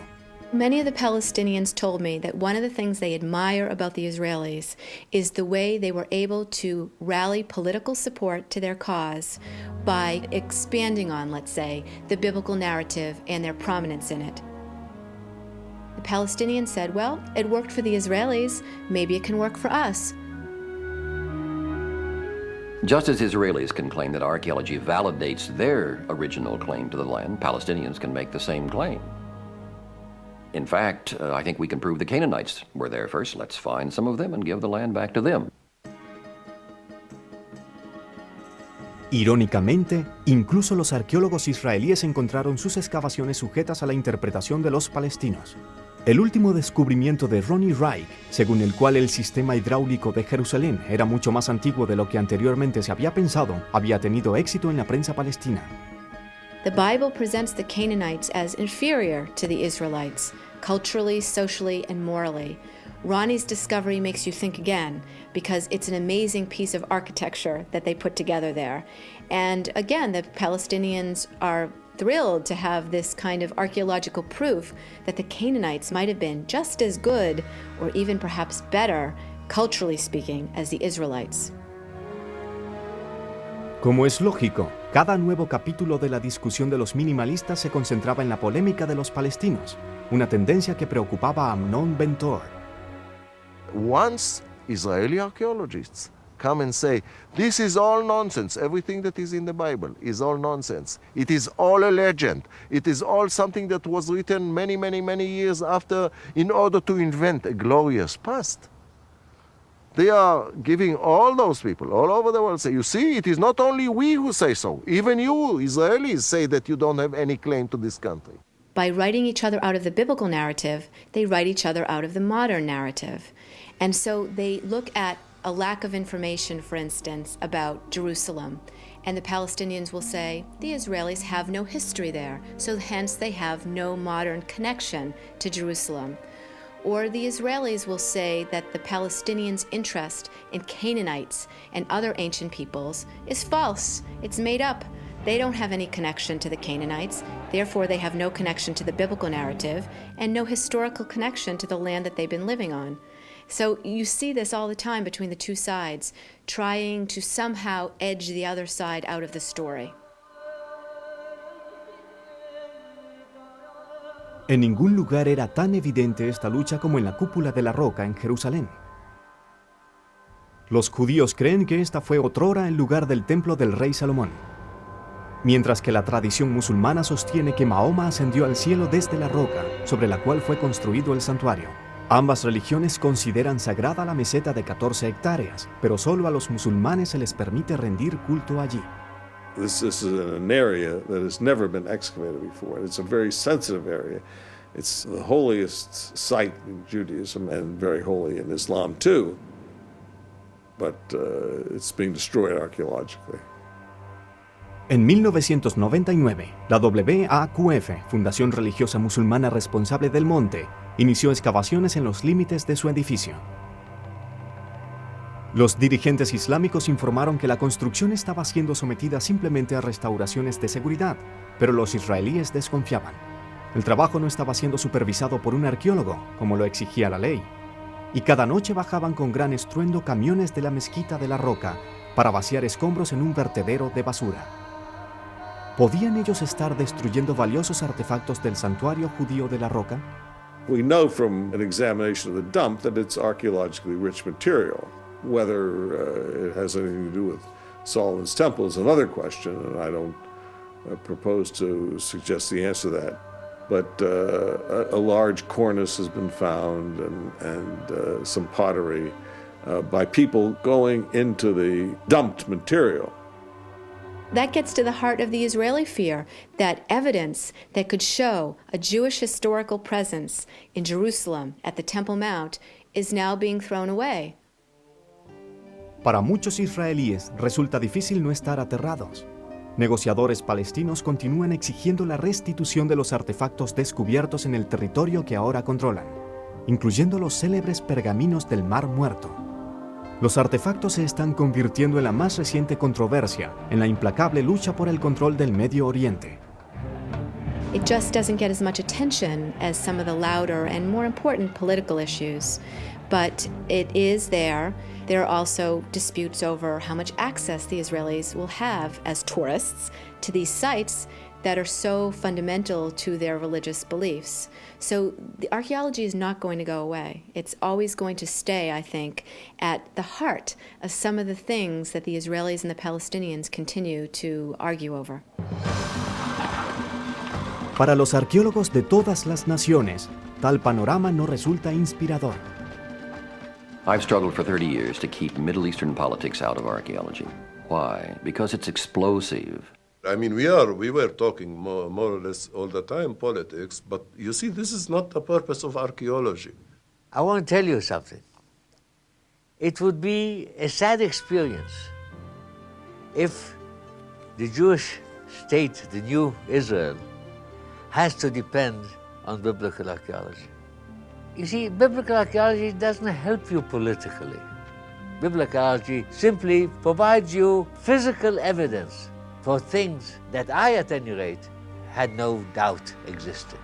Many of the Palestinians told me that one of the things they admire about the Israelis is the way they were able to rally political support to their cause by expanding on, let's say, the biblical narrative and their prominence in it. The Palestinians said, well, it worked for the Israelis, maybe it can work for us. Just as Israelis can claim that archaeology validates their original claim to the land, Palestinians can make the same claim. In fact, I think we can prove the Canaanites were there first. Let's find some of them and give the land back to them. Irónicamente, incluso los arqueólogos israelíes encontraron sus excavaciones sujetas a la interpretación de los palestinos. El último descubrimiento de Ronnie Reich, según el cual el sistema hidráulico de Jerusalén era mucho más antiguo de lo que anteriormente se había pensado, había tenido éxito en la prensa palestina. The Bible presents the Canaanites as inferior to the Israelites, culturally, socially, and morally. Ronnie's discovery makes you think again, because it's an amazing piece of architecture that they put together there. And again, the Palestinians are thrilled to have this kind of archaeological proof that the Canaanites might have been just as good, or even perhaps better, culturally speaking, as the Israelites. Como es lógico, cada nuevo capítulo de la discusión de los minimalistas se concentraba en la polémica de los palestinos, una tendencia que preocupaba a Amnon Ben-Tor. Once Israeli archaeologists come and say, this is all nonsense. Everything that is in the Bible is all nonsense. It is all a legend. It is all something that was written many, many, many years after in order to invent a glorious past. They are giving all those people all over the world say, you see, it is not only we who say so. Even you, Israelis, say that you don't have any claim to this country. By writing each other out of the biblical narrative, they write each other out of the modern narrative. And so they look at a lack of information, for instance, about Jerusalem. And the Palestinians will say, the Israelis have no history there, so hence they have no modern connection to Jerusalem. Or the Israelis will say that the Palestinians' interest in Canaanites and other ancient peoples is false. It's made up. They don't have any connection to the Canaanites, therefore they have no connection to the biblical narrative and no historical connection to the land that they've been living on. So you see this all the time between the two sides, trying to somehow edge the other side out of the story. En ningún lugar era tan evidente esta lucha como en la cúpula de la roca en Jerusalén. Los judíos creen que esta fue otrora el lugar del templo del rey Salomón, mientras que la tradición musulmana sostiene que Mahoma ascendió al cielo desde la roca sobre la cual fue construido el santuario. Ambas religiones consideran sagrada la meseta de 14 hectáreas, pero solo a los musulmanes se les permite rendir culto allí. This is an area that has never been excavated before. It's a very sensitive area. It's the holiest site in Judaism and very holy in Islam too. But it's being destroyed archaeologically. En 1999, la WAQF, Fundación Religiosa Musulmana Responsable del Monte, inició excavaciones en los límites de su edificio. Los dirigentes islámicos informaron que la construcción estaba siendo sometida simplemente a restauraciones de seguridad, pero los israelíes desconfiaban. El trabajo no estaba siendo supervisado por un arqueólogo, como lo exigía la ley, y cada noche bajaban con gran estruendo camiones de la mezquita de la Roca para vaciar escombros en un vertedero de basura. ¿Podían ellos estar destruyendo valiosos artefactos del santuario judío de la Roca? We know from an examination of the dump that it's archaeologically rich material. Whether it has anything to do with Solomon's temple is another question, and I don't propose to suggest the answer to that. But a large cornice has been found and some pottery by people going into the dumped material. That gets to the heart of the Israeli fear, that evidence that could show a Jewish historical presence in Jerusalem at the Temple Mount is now being thrown away. Para muchos israelíes resulta difícil no estar aterrados. Negociadores palestinos continúan exigiendo la restitución de los artefactos descubiertos en el territorio que ahora controlan, incluyendo los célebres pergaminos del Mar Muerto. Los artefactos se están convirtiendo en la más reciente controversia en la implacable lucha por el control del Medio Oriente. It just doesn't get as much attention as some of the louder and more important political issues, but it is there. There are also disputes over how much access the Israelis will have as tourists to these sites that are so fundamental to their religious beliefs. So the archaeology is not going to go away. It's always going to stay, I think, at the heart of some of the things that the Israelis and the Palestinians continue to argue over. Para los arqueólogos de todas las naciones, tal panorama no resulta inspirador. I've struggled for 30 years to keep Middle Eastern politics out of archaeology. Why? Because it's explosive. I mean, we were talking more or less all the time politics, but you see, this is not the purpose of archaeology. I want to tell you something. It would be a sad experience if the Jewish state, the new Israel, has to depend on biblical archaeology. You see, biblical archaeology doesn't help you politically. Biblical archaeology simply provides you physical evidence for things that I, at any rate, had no doubt existed.